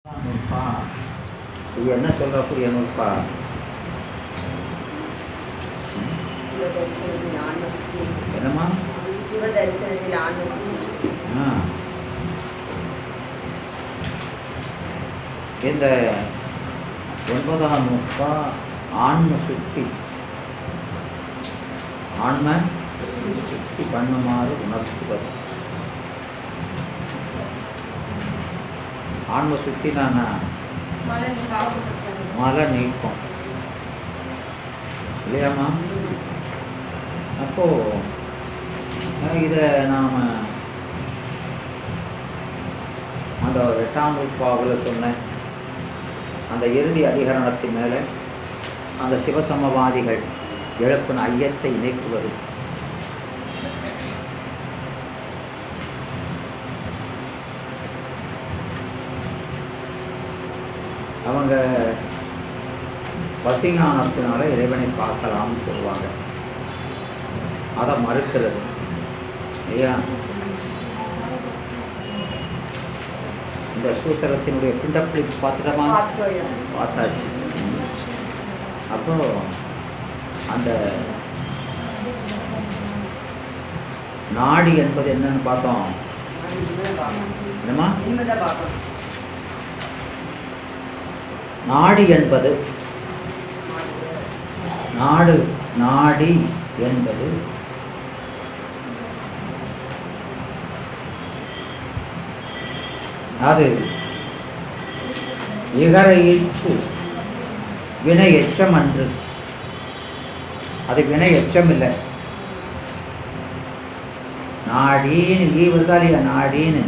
நூற்பா இது என்ன சொல்கிறக்கூடிய நூற்பா? என்னம்மா? இந்த 9ஆம் நூற்பா ஆன்ம சுத்தி, ஆன்ம சுத்தி பண்ணுமாறு உணர்த்துவது. ஆன்ம சுத்தி நான் மலை நீக்கம் இல்லையாம்மா? அப்போது இதில் நாம் அந்த 8ஆம் நூற்பாவில் சொன்ன அந்த இறுதி அதிகரணத்தின் மேலே அந்த சிவசமவாதிகள் எழுப்பின ஐயத்தை நீக்குவது. அவங்க வசிஞானத்தினால இறைவனை பார்க்கலாம்னு சொல்லுவாங்க. அதை மறுக்கிறது இல்லையா? இந்த சூத்திரத்தினுடைய பிண்டப்பிடி பார்த்துட்டோமா? பார்த்தாச்சு. அப்போ அந்த நாடி என்பது என்னன்னு பார்த்தோம். என்னம்மா? நாடி என்பது நாடி என்பது அது இகரையிற்கு வினை எச்சம் அன்று. அது வினை எச்சம் இல்லை. நாடின்னு ஈ வருதா இல்லையா? நாடின்னு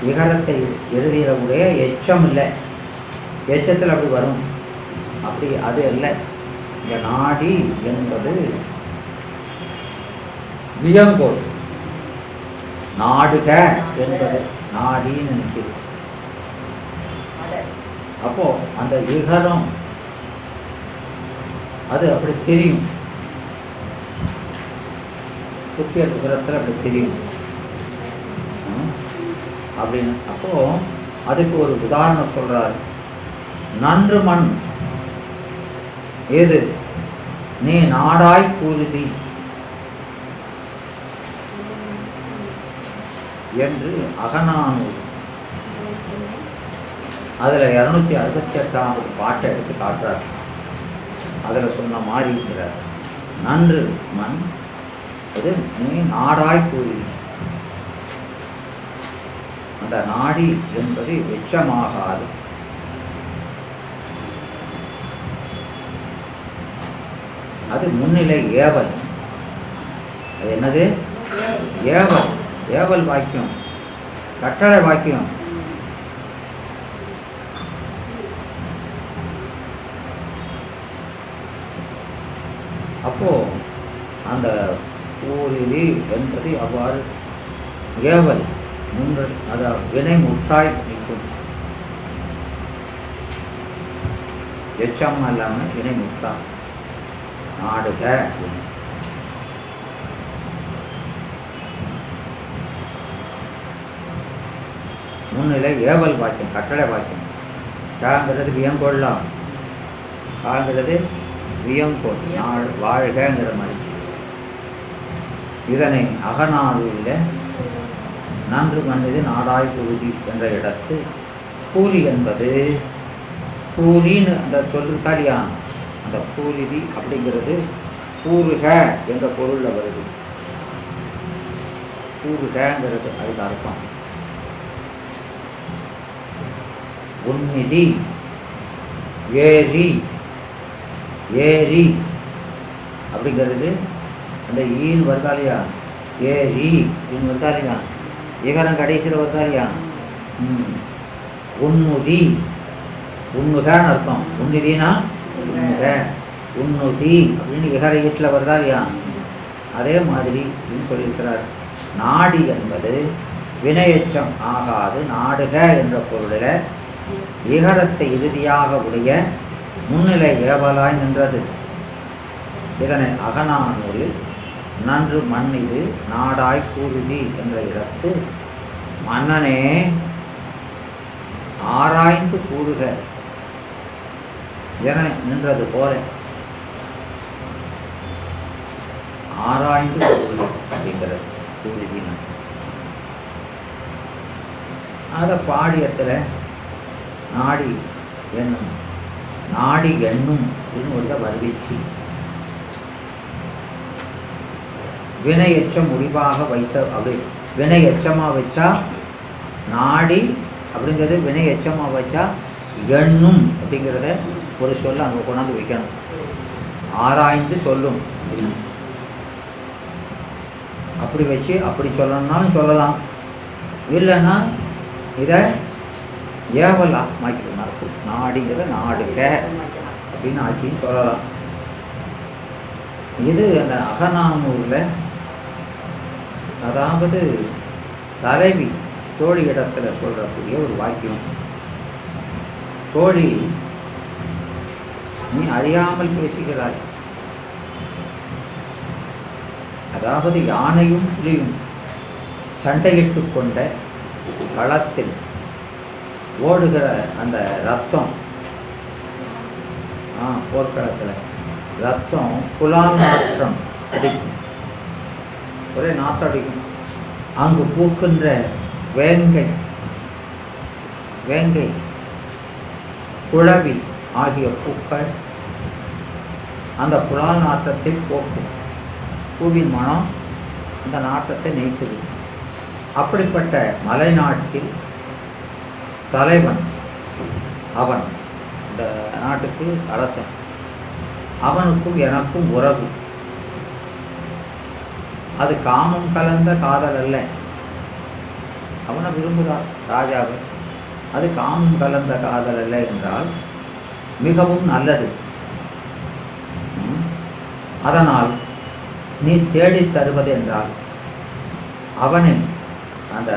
இகரத்தை எழுதிடக்கூடிய எச்சம் இல்லை. எச்சத்தில் அப்படி வரும், அப்படி அது இல்லை. இந்த நாடி என்பது வியங்கோல். நாடுக என்பது நாடின்னு நினைக்கிறது. அப்போ அந்த இகரம் அது அப்படி தெரியும், சுத்திய விகரத்தில் அப்படி தெரியும் அப்படின்னு. அப்போ அதுக்கு ஒரு உதாரணம் சொல்றாரு. நன்று மண் ஏது நீ நாடாய் கூறுதி என்று அகநானூறு அதில் 268ஆவது பாட்டை எடுத்து காட்டுறார். அதில் சொன்ன மாதிரி இருக்கிறார். நன்று மண் அது நீ நாடாய் கூறுதி. அந்த நாடி என்பது எச்சமாகாது. அது முன்னிலை ஏவல். அது என்னது? ஏவல். ஏவல் வாக்கியம், கட்டளை வாக்கியம். அப்போ அந்த ஊரிதி என்பது அவ்வாறு ஏவல் முன்று, அதாவது வினை முற்றாய் நிற்கும். எச்சம் இல்லாமல் வினை முற்றா நாடுக. முன்னிலை ஏவல் வாக்கியம், கட்டளை வாக்கியம். காங்கிறது வியங்கொள்ளலாம், காங்கிறது வியங்கோள், நாள் வாழ்கிற மாதிரி. இதனை அகநானூரில் நன்று மன்னிது நாடாய் குருதி என்ற இடத்து கூலி என்பது கூலின்னு அந்த சொல்லிருக்காடியா, அந்த கூலிதி அப்படிங்கிறது கூறுக என்ற பொருளில் வருது. கூறுகங்கிறது அதுக்கு அர்த்தம். உன்னிதி ஏரி, ஏரி அப்படிங்கிறது அந்த ஈன்னு வருதாலியா, ஏரி இன்னு வருதாலியா, ஏகரம் கடைசியில் வருதாலியா. உன்னுதி, உண்ணுகான்னு அர்த்தம். உன்னிதினா உண்ணுக, உன்னுதி அப்படின்னு இகர ஈட்டில் வருதா இல்லையா? அதே மாதிரி அப்படின்னு சொல்லியிருக்கிறார். நாடி என்பது வினையச்சம் ஆகாது நாடுக என்ற பொருளில் இகரத்தை இறுதியாக உடைய முன்னிலை ஏவலாய் நின்றது. இதனை அகநானூரில் நன்று மன்னிது நாடாய் கூறுதி என்ற இடத்து மன்னனே ஆராய்ந்து கூறுக என நின்றது போல ஆராய்ந்து கூறுக அப்படிங்கிறது கூறுதினா. அதை பாடியத்தில் நாடி என்னும் நாடி எண்ணும் அப்படின்னு ஒரு வருவிச்சு வினை எச்சம் முடிவாக வைத்த அப்படி வினை எச்சமாக வச்சா நாடி அப்படிங்கிறது வினை எச்சமாக வச்சா எண்ணும் அப்படிங்கிறத ஒரு சொல்ல அங்கே கொண்டாந்து வைக்கணும். ஆராய்ந்து சொல்லும் அப்படி வச்சு அப்படி சொல்லணும்னாலும் சொல்லலாம். இல்லைன்னா இதை ஏவல் ஆக்கிக்கணும். நாடிங்கிறத நாடுக அப்படின்னு ஆக்கின்னு சொல்லலாம். இது அந்த அகநானூரில் அதாவது தலைவி தோழி இடத்துல சொல்றக்கூடிய ஒரு வாக்கியம். தோழி, நீ அறியாமல் பேசுகிறாய். அதாவது யானையும் புலியும் சண்டையிட்டு கொண்ட களத்தில் ஓடுகிற அந்த ரத்தம், போர்க்களத்தில் ரத்தம் புலால் நாற்றம் அடிக்கும், ஒரே நாற்றம் அடிக்கும். அங்கு பூக்கின்ற வேங்கை குழவி ஆகிய பூக்கள் அந்த புலால் நாற்றத்தை போக்கும். பூவின் மனம் அந்த நாற்றத்தை நீக்குது. அப்படிப்பட்ட மலைநாட்டில் தலைவன் அவன், இந்த நாட்டுக்கு அரசன், அவனுக்கும் எனக்கும் உறவு. அது காமம் கலந்த காதல் அல்ல. அவனை விரும்புகிறார் ராஜாவை. அது காமம் கலந்த காதல் அல்ல என்றால் மிகவும் நல்லது. அதனால் நீ தேடித் தருவது என்றால்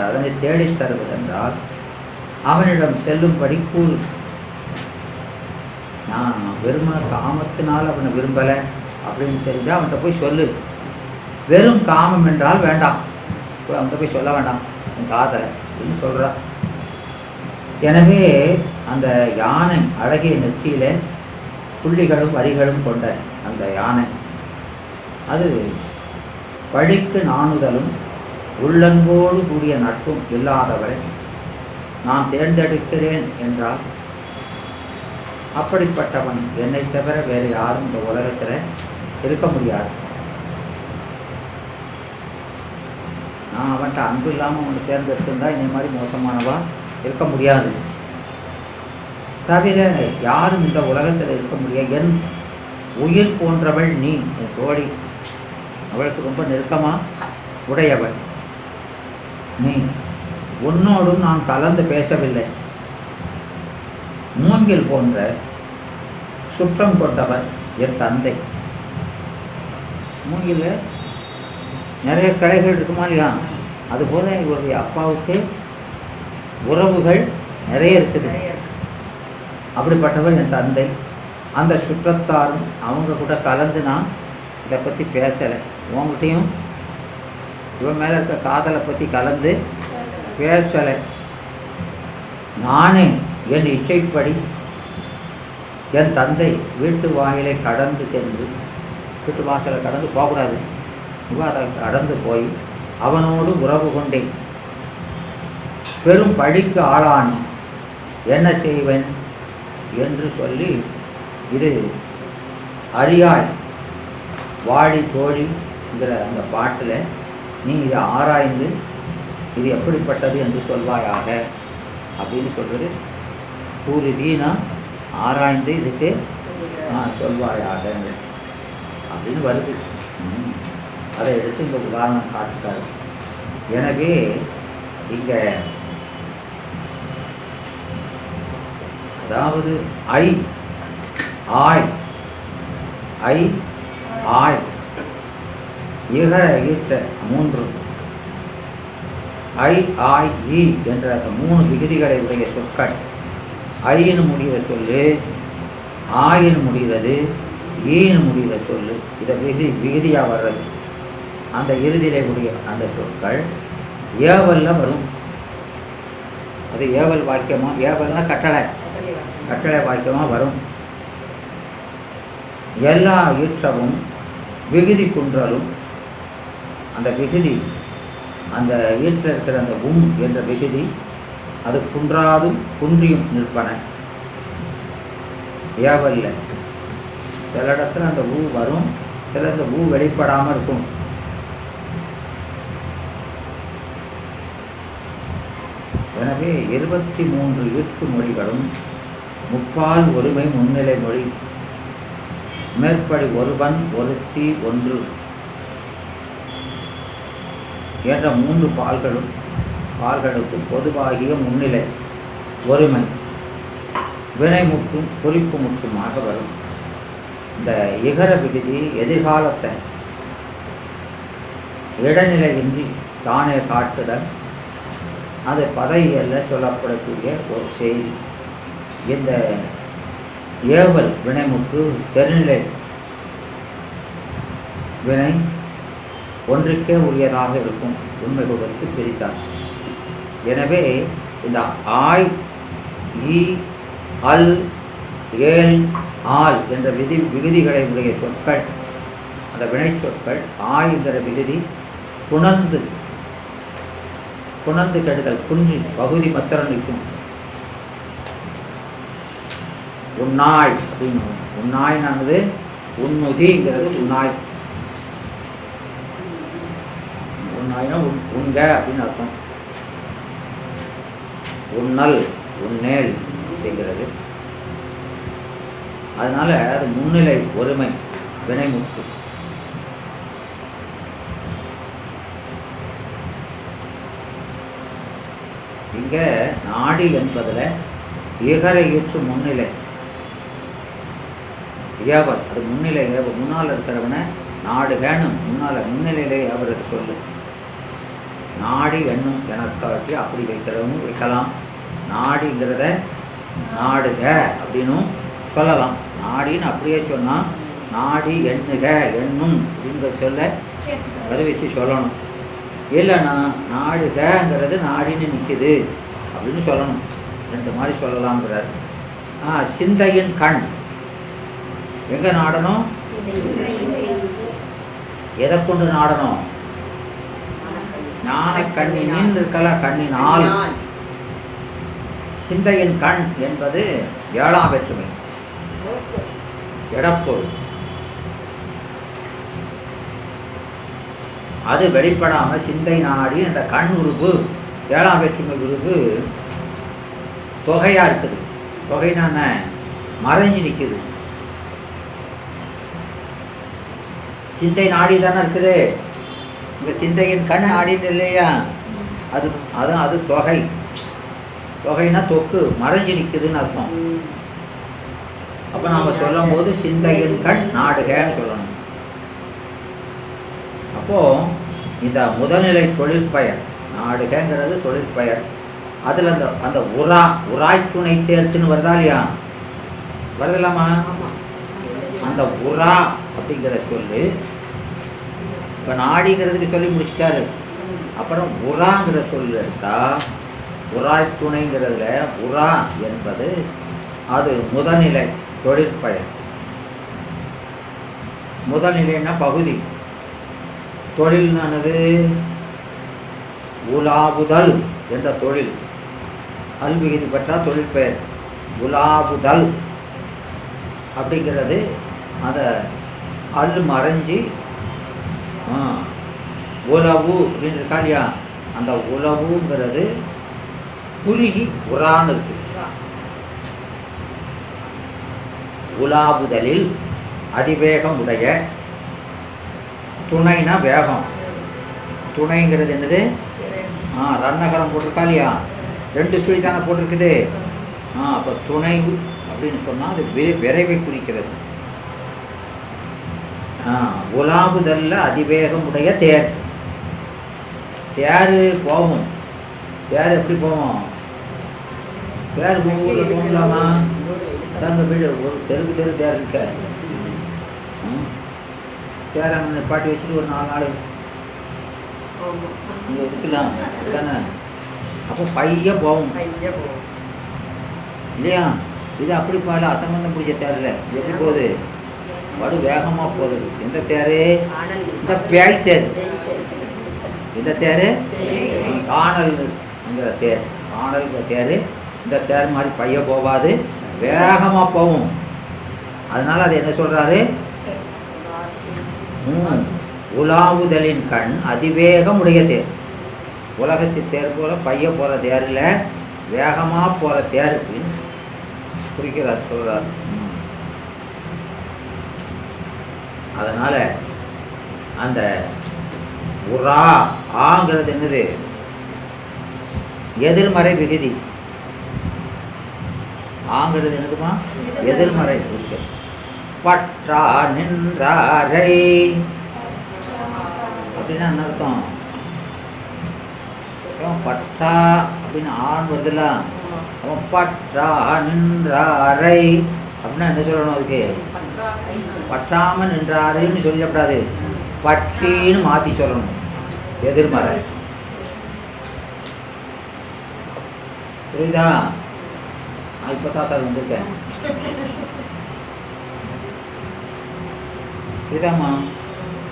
அதனை தேடித் தருவதென்றால் அவனிடம் செல்லும்படி கூறு. நான் வெறும காமத்தினால் அவனை விரும்பலை அப்படின்னு தெரிஞ்சால் அவன்கிட்ட போய் சொல்லு. வெறும் காமம் என்றால் வேண்டாம், அவன்கிட்ட போய் சொல்ல வேண்டாம் என் காதலை அப்படின்னு சொல்கிறா. எனவே அந்த யானை அழகிய நெற்றியில புள்ளிகளும் வரிகளும் கொண்ட அந்த யானை அது பழிக்கு நாணுதலும் உள்ளன்போடு கூடிய நட்பும் இல்லாதவரை நான் தேர்ந்தெடுக்கிறேன் என்றால் அப்படிப்பட்டவன் என்னை தவிர வேறு யாரும் இந்த உலகத்தில் இருக்க முடியாது. நான் அவன்கிட்ட அன்பு இல்லாமல் அவனை தேர்ந்தெடுத்திருந்தா என்னை மாதிரி மோசமானவா இருக்க முடியாது. தவிர யாரும் இந்த உலகத்தில் இருக்க முடியாது. என் உயிர் போன்றவள் நீ, என் தோழி, அவளுக்கு ரொம்ப நெருக்கமாக உடையவள் நீ. உன்னோடும் நான் கலந்து பேசவில்லை. மூங்கில் போன்ற சுற்றம் கொண்டவர் என் தந்தை. மூங்கில் நிறைய கிளைகள் இருக்குமா இல்லையா? அதுபோல் இவருடைய அப்பாவுக்கு உறவுகள் நிறைய இருக்குது. அப்படிப்பட்டவர் என் தந்தை. அந்த சுற்றத்தாரும் அவங்க கூட கலந்து நான் இதை பற்றி பேசலை. உங்கள்கிட்டையும் இவன் மேலே இருக்க காதலை பற்றி கலந்து பேசலை. நானே என் இச்சைப்படி என் தந்தை வீட்டு வாயிலை கடந்து சென்று, வீட்டு வாசலை கடந்து போகக்கூடாது, இவன் அதை கடந்து போய் அவனோடு உறவு கொண்டேன். பெரும் பழிக்கு ஆளானி என்ன செய்வேன் என்று சொல்லி இது அறியாய் வாழி தோழிங்கிற அந்த பாட்டில் நீ இதை ஆராய்ந்து இது எப்படிப்பட்டது என்று சொல்வாயாக அப்படின்னு சொல்கிறது. கூறுதீனா ஆராய்ந்து இதுக்கு சொல்வாயாக அப்படின்னு வருது. அதை எடுத்து இந்த உதாரணம் காட்டுட்டார். எனவே இங்கே அதாவது ஐ ஆய் இகர ஈட்ட மூன்று ஐ ஆய் ஈ என்ற அந்த மூணு விகுதிகளை உடைய சொற்கள். ஐன்னு முடிகிற சொல்லு, ஆயின்னு முடிகிறது, ஈன்னு முடிகிற சொல்லு, இதை விகுதியாக வர்றது. அந்த இறுதியிலே உடைய அந்த சொற்கள் ஏவல்ல வரும். அது ஏவல் வாக்கியமாக, ஏவல்னா கட்டளை, கட்டளை வாக்கியமாக வரும். எல்லா ஈற்றமும் விகுதி குன்றலும், அந்த விகுதி, அந்த ஈற்றில் இருக்கிற அந்த என்ற விகுதி அது குன்றாதும் குன்றியும் நிற்பன. ஏவல்ல சில இடத்துல அந்த வரும், சில இந்த வெளிப்படாமல் இருக்கும். எனவே 23 ஈற்று மொழிகளும் முப்பால் ஒருமை முன்னிலை மொழி, மேற்படி ஒருவன் ஒருத்தி ஒன்று என்ற 3 பால்களுக்கு பொதுவாகிய முன்னிலை ஒருமை வினைமுற்றும் குறிப்பு முற்றுமாக வரும். இந்த இகர விகுதி எதிர்காலத்தை இடைநிலையின்றி தானே காட்டுதல், அது பதையல்ல சொல்லப்படக்கூடிய ஒரு செய்தி. இந்த ஏவல் வினைமுற்று தெருநிலை வினை ஒன்றுக்கே உரியதாக இருக்கும் உண்மை கொடுத்து பிரித்தார். எனவே இந்த ஆய், ஈ, அல், ஏல், ஆல் என்ற விகுதிகளை உடைய சொற்கள், அந்த வினை சொற்கள், ஆய்ங்கிற விகுதி புணர்ந்து கெடுதல், குன்றி பகுதி மத்திரம் நிற்கும். உன்னாய் அப்படின்னு, உன்னாய்னானது உன்னுதிங்கிறது உன்னாய், உன்னாய்னா உண்க அப்படின்னு அர்த்தம். உன்னல், உன்னேல் அப்படிங்கிறது. அதனால அது முன்னிலை ஒருமை வினைமுற்று. இங்க நாடி என்பதில் இகர ஈற்று முன்னிலை ஏவல், அது முன்னிலை ஏவல். முன்னால் இருக்கிறவனை நாடுகன்னு முன்னிலையிலே ஏவறது சொல்லு. நாடி என்னும் எனக்காட்டி அப்படி வைக்கிறவங்க வைக்கலாம். நாடிங்கிறத நாடுக அப்படின்னும் சொல்லலாம். நாடின்னு அப்படியே சொன்னால் நாடி எண்ணுக என்னும் அப்படிங்கிற சொல்ல வருவிச்சு சொல்லணும். இல்லைன்னா நாடுகங்கிறது நாடின்னு நிற்குது அப்படின்னு சொல்லணும். 2 மாதிரி சொல்லலாம்ங்கிறார். சிந்தையின் கண் எங்கே நாடணும்? எதை கொண்டு நாடணும்? ஞான கண்ணின் இருக்கல, கண்ணினால். சிந்தையின் கண் என்பது 7ஆம் வேற்றுமை, எடப்பொருள். அது வெளிப்படாமல் சிந்தை நாடி அந்த கண் உறுப்பு 7ஆம் வேற்றுமை உறுப்பு தொகையாக இருக்குது. தொகைனா மறைஞ்சு நிற்குது. சிந்தை நாடி தானே இருக்குது. இங்கே சிந்தையின் கண் நாடின்னு இல்லையா? அது தொகை. தொகைனா தொக்கு, மறைஞ்சு நிற்குதுன்னு அர்த்தம். அப்போ நாம் சொல்லும் போது சிந்தையின் கண் நாடுகன்னு சொல்லணும். அப்போது இந்த முதல்நிலை தொழிற்பெயர் நாடுகங்கிறது தொழிற்பெயர். அதில் அந்த உராய் துணை தேர்த்துன்னு வருதா இல்லையா? வருதில்லாமா? அந்த உரா அப்படிங்கிற சொல்லு இப்போ நாடிங்கிறதுக்கு சொல்லி முடிச்சிட்டாரு. அப்புறம் உராங்கிற சொல்லு எடுத்தா உராய் துணைங்கிறதுல உரா என்பது அது முதல்நிலை தொழிற்பெயர். முதல்நிலைன்னா பகுதி. தொழில்னானது உலாவுதல் என்ற தொழில். அல் விகுதி பெற்றால் தொழிற்பெயர். உலாவுதல் அப்படிங்கிறது அதை அல் மறைஞ்சி உலவு அப்படின்னு இருக்கா இல்லையா? அந்த உலவுங்கிறது குறுகி உரான்னு இருக்கு. உலாவுதலில் அதிவேகம் உடைய, துணைனா வேகம். துணைங்கிறது என்னது? ரன்னகரம் போட்டிருக்கா இல்லையா? 2 சுழி தானே போட்டிருக்குது. அப்போ துணை அப்படின்னு சொன்னால் அது விரைவை குறிக்கிறது. உலாவுதல்ல அதிவேகம் உடைய தேர். தேர் போகும். தேர் எப்படி போவோம்? தேர் ஊரில் போகலாமா? அதான் அந்த வீடு ஒரு தெருக்கு தேர் இருக்க. தேரை நிப்பாட்டி வச்சுட்டு ஒரு 4 நாள் இங்கே இருக்கலாம் தானே. அப்போ பைய போகும் இல்லையா? இது அப்படி போகல, அசம்பந்தம் பிடிச்ச தேர் இல்லை. இது எப்படி போகுது? வடு வேகமாக போகுது. எந்த தேர்? இந்த பேய் தேர். இந்த தேர் காணல்ங்கிற தேர். காணல்ங்கிற தேர். இந்த தேர் மாதிரி பைய போகாது, வேகமாக போகும். அதனால அது என்ன சொல்றாரு? உலாவுதலின் கண் அதிவேகம் உடைய தேர். உலகத்து தேர் போல பைய போற தேர் இல்லை, வேகமா போற தேர் அப்படின்னு குறிக்கிறார், சொல்றார். அதனால அந்த உரா ஆங்கிறது என்னது? எதிர்மறை விகுதி. ஆங்கிறது என்னதுமா? எதிர்மறை. பற்றா நின்றாரை அப்படின்னா என்ன அர்த்தம்? பற்றா அப்படின்னு ஆண் வருதுல்ல, அவன் பற்றா நின்றாரை அப்படின்னா என்ன சொல்லணும்? அதுக்கு பற்றாம நின்றாருன்னு சொல்லக்கூடாது, பற்றின்னு மாற்றி சொல்லணும். எதிர்மறை. புரியுதா? இப்போதான் சார் வந்திருக்கேன். புரியுதாம்மா?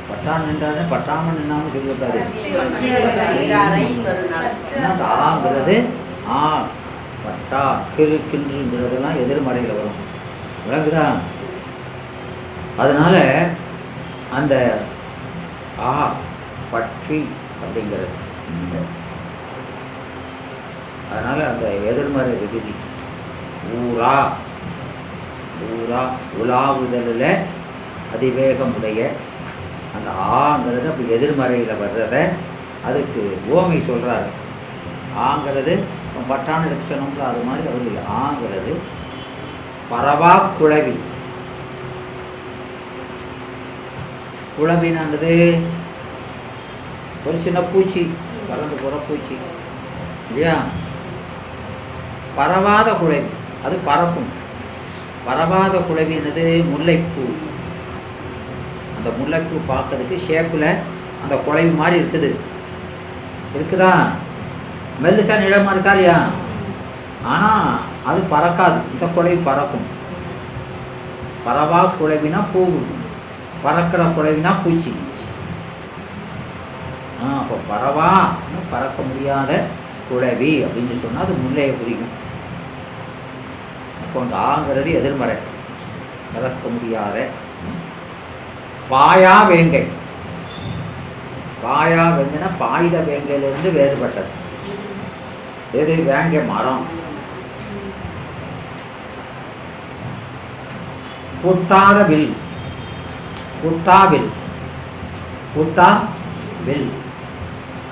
பட்டான் நின்றாரு, பட்டாம நின்னாம சொல்லக்கூடாது. ஆங்கிறது ஆ பட்டா கிருக்கின்றதுலாம் எதிர்மறையில் வரும். விளங்குதா? அதனால அந்த ஆ பற்றி அப்படிங்கிறது. அதனால அந்த எதிர்மறை விகுதி ஊரா. ஊரா உலாவுதலில் அதிவேகம் உடைய அந்த ஆங்கிறது அப்படி எதிர்மறையில் வர்றத அதுக்கு ஓமை சொல்கிறார். ஆங்கிறது பட்டான்னு எடுத்து சொன்னோம்ல, அது மாதிரி அவரு ஆங்கிறது பரவா குழவி. குழவினானது ஒரு சின்ன பூச்சி, பறந்து போகிற பூச்சி இல்லையா? பரவாத குழவி, அது பறக்கும். பரவாத குழவினது முல்லைப்பூ. அந்த முல்லைப்பூ பார்க்கறதுக்கு ஷேப்பில் அந்த குழவி மாதிரி இருக்குது. இருக்குதா? மெல்லுசா நிலமாக இருக்கா இல்லையா? ஆனால் அது பறக்காது. இந்த குழவி பறக்கும். பறவா குழவினா பூவு, பறக்கிற குழவினா பூச்சி. அப்போ பறவா பறக்க முடியாத குழவி அப்படின்னு சொன்னால் அது முல்லையை குறிக்கும். அப்போ அந்த ஆங்கிறது எதிர்மறை, பறக்க முடியாத. பாயா வேங்கை. பாயா வேங்கைனா பாயுத வேங்கையிலிருந்து வேறுபட்டது. எது? வேங்கை மரம். குட்டாத வில். குட்டா வில். குட்டா வில்.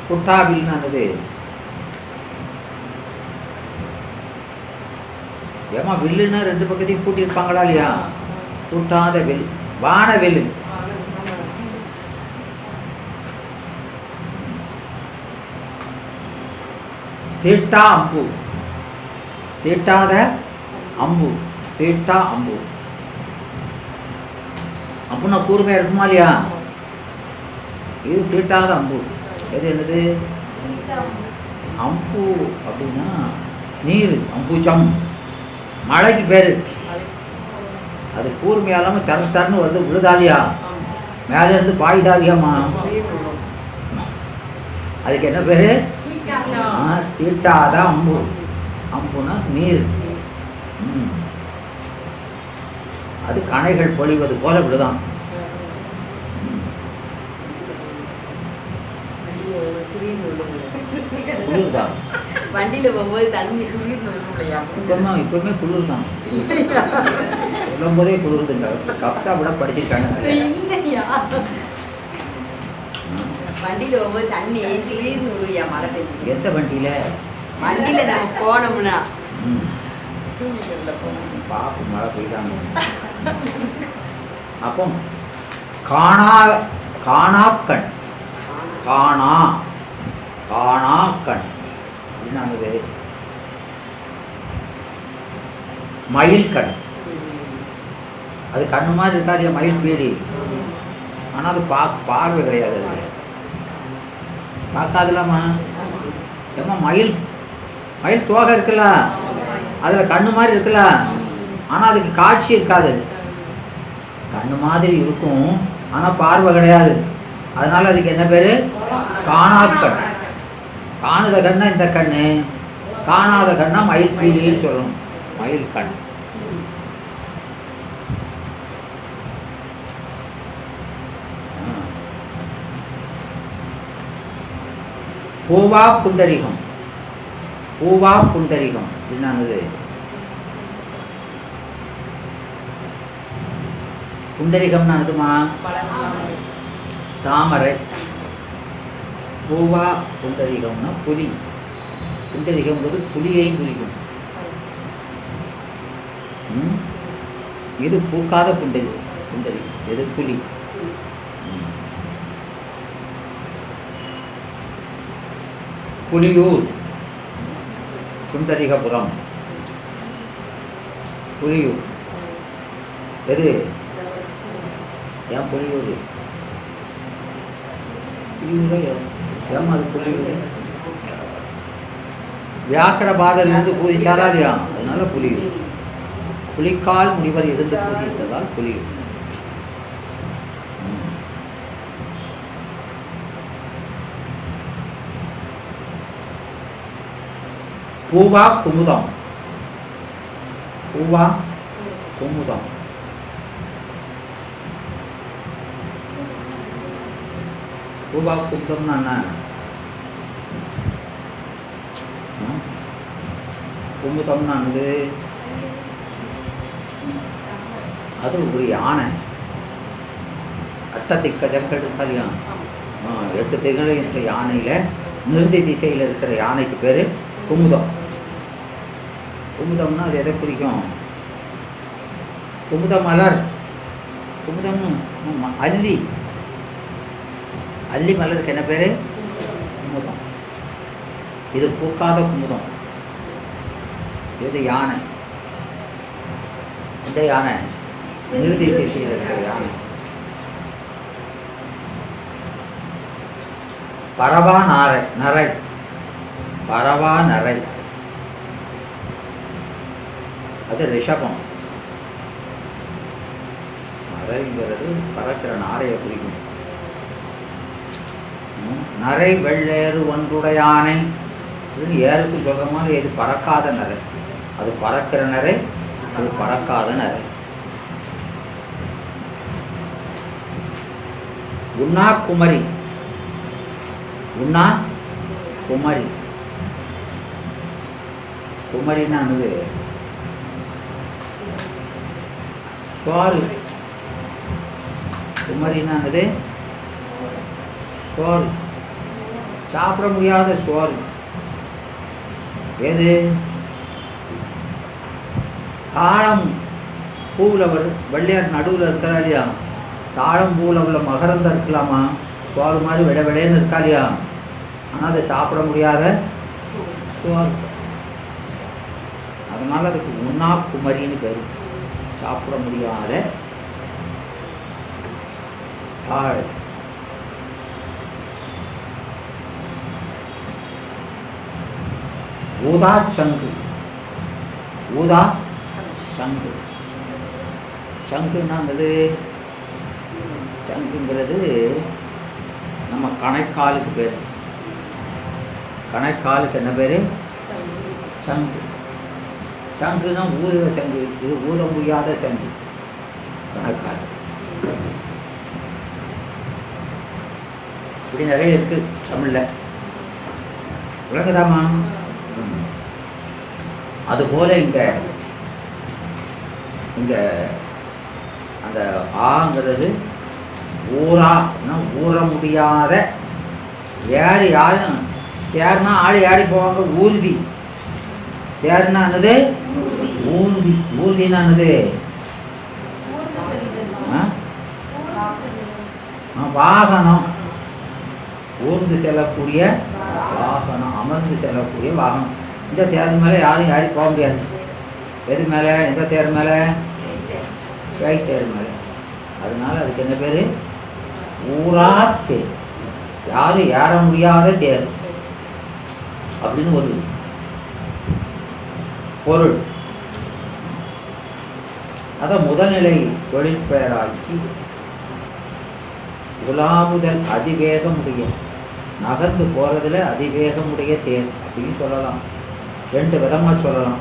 குட்டா வில்னானது ஏமா வில்லுன்னா ரெண்டு பக்கத்தையும் கூட்டியிருப்பாங்களா இல்லையா? கூட்டாத வில். வானவில். தீட்டா அம்பு. தீட்டாத அம்பு. தீட்டா அம்பு. அம்புன்னா கூர்மையா இருக்குமா இல்லையா? இது தீட்டாத அம்பு. எது என்னது? அம்பு அப்படின்னா நீர். அம்புச்சம் மழைக்கு பேரு. அது கூர்மையாலாம சரசரன்னு வருது, விழுதாலியா? மேலே இருந்து பாய்தாலியாமா? அதுக்கு என்ன பேரு? தீட்டாத அம்பு. அம்புனா நீர். அது கணைகள் பொழிவது போல விழுதான். குளிர்தான். வண்டியில போகும்போது தண்ணி இப்பவுமே குளிர் தான். சொல்லும் போதே குளிர்துங்க. கப்சா கூட படிச்சிருக்காங்க. வண்டியில போகும்போது தண்ணி சிலிர்னு விழுயா மழை பெஞ்சு. எந்த வண்டியில? வண்டியில நம்ம போனோம்னா பாப்பு மழை பெய்தாங்க. அப்போ காணா காணாக்கண். காணா காணாக்கண் என்னது? மயில் கண். அது கண்ணு மாதிரி இருக்கா இல்லையா? மயில் பீலி. ஆனால் அது பார்வை கிடையாது. பார்க்காதுலாமா? ஏமா மயில் மயில் தோகை இருக்குல்ல, அதில் கண்ணு மாதிரி இருக்குல்ல, ஆனால் அதுக்கு காட்சி இருக்காது. கண்ணு மாதிரி இருக்கும், ஆனால் பார்வை கிடையாது. அதனால அதுக்கு என்ன பேர்? காணாக்கண். காணுத கண்ணா இந்த கண்ணு, காணாத கண்ணா மயில் பீலின்னு சொல்லணும். மயில் கண். பூவா புண்டரிகம். பூவா புண்டரிகம் என்னது? புண்டரிகம்னு அதுமா தாமரை. பூவா புண்டரிகம்னா புலி. புண்டரிகம் போது புலியை குறிக்கும். இது பூக்காத புண்டரிகம். புண்டரிகம் எது? புலி. புலியூர் புண்டரிகபுரம். புலியூர் எது? ஏன் புலியூர்? புலியூர் ஏமா அது புலியூர்? வியாக்கர பாதர் இருந்து பூஜிச்சாரா இல்லையா, அதனால புலியூர். புலிக்கால் முனிவர் இருந்து பூஜித்ததால் புலியூர். பூவா குமுதம். பூவா குமுதம். பூவா குமுதம்னா என்ன? குமுதம்னா அது ஒரு யானை. அட்டத்திக்கஜங்கள் இருக்காதியா, 8 திகழ் என்ற யானையில் நிறுதி திசையில் இருக்கிற யானைக்கு பேர் குமுதம். குமுதம்னா அது எதை குறிக்கும்? குமுத மலர். குமுதம் அல்லி. அல்லி மலருக்கு என்ன பேர்? குமுதம். இது பூக்காத குமுதம். இது யானை. இந்த யானை நிறுதி திசையில் இருக்கிற யானை. பரவா நாரை. நரை. பரவா நரை அது ரிஷபம். நரைங்கிறது பறக்கிற நாரையை குறிக்கும். நரை வெள்ளேறு ஒன்றுடையானை. ஏருக்கு சொல்ற மாதிரி இது பறக்காத நரை. அது பறக்கிற நரை, அது பறக்காத நரை. உண்ணா குமரி. உண்ணா குமரி. குமரின்னா சோறு. குமரின்னா சோறு. சாப்பிட முடியாத சோறு. எது? தாழம் பூவில் வெள்ளையார் நடுவில் இருக்கிறா இல்லையா, தாழம் பூவில் உள்ள மகரந்தம் இருக்கலாமா, சோறு மாதிரி விட விடைன்னு இருக்கா இல்லையா, ஆனால் அதை சாப்பிட முடியாத சோறு. அதனால அதுக்கு உண்ணா குமரின்னு பேர். சாப்பிட முடியாத தாழ். ஊதா சங்கு. ஊதா சங்கு. சங்குன்னாங்கிறது, சங்குங்கிறது நம்ம கணைக்காலுக்கு பேர். கணைக்காலுக்கு என்ன பேர்? சங்கு. சங்குன்னா ஊதுற சங்கு. இது ஊத முடியாத சங்கு, கணைக்கால். இப்படி நிறைய இருக்கு தமிழ்ல. விளங்குதாமா? அதுபோல இங்க அந்த ஆங்கிறது ஊரா, ஊற முடியாத. யாரும் யாருன்னா ஆள் யாரி போவாங்க? ஊர்தி. யாருன்னா என்னது? ஊர்தி. ஊர்தினா என்னது? வாகனம். ஊர்ந்து செல்லக்கூடிய வாகனம், அமர்ந்து செல்லக்கூடிய வாகனம். இந்த தேர் மேலே யாரும் யாரி போக முடியாது. எது மேலே? எந்த தேர் மேலே? பேய் தேர் மேலே. அதனால அதுக்கு என்ன பேர்? ஊரா தேர். யாரும் ஏற முடியாத தேர் அப்படின்னு ஒரு பொருள். அதை முதல்நிலை தொழிற்பெயராக்கி உலாவுதல் அதிவேகமுடைய, நகர்ந்து போகிறதுல அதிவேகமுடைய தேர் அப்படின்னு சொல்லலாம். 2 விதமாக சொல்லலாம்.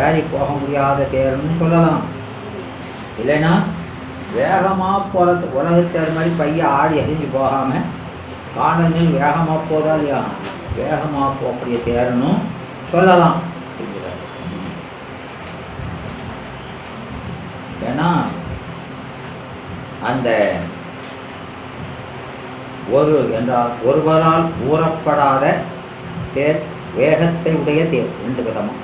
ஏறி போக முடியாத தேர்ன்னு சொல்லலாம். இல்லைன்னா வேகமாக போகிறது, உலகத்தேர் மாதிரி பைய ஆடி அழிஞ்சு போகாமல் காலங்கள் வேகமாக போதா இல்லையா, வேகமாக போகக்கூடிய தேர்ன்னு சொல்லலாம். ஏன்னா அந்த ஒரு என்றால் ஒருவரால் கூறப்படாத தேர், வேகத்தை உடைய தேர், 2 விதமாக.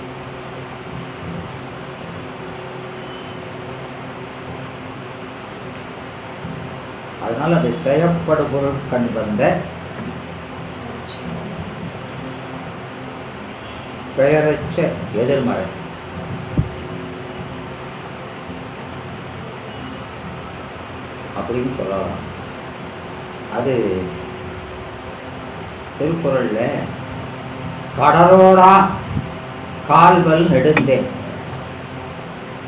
அதனால் அது செய்யப்படு பொருள் கண் வந்த பெயரச்ச எதிர்மறை. அப்படின்னு சொல்லலாம். அது திருக்குறள்ல கடலோடா கால்வல் நெடுந்தேன்,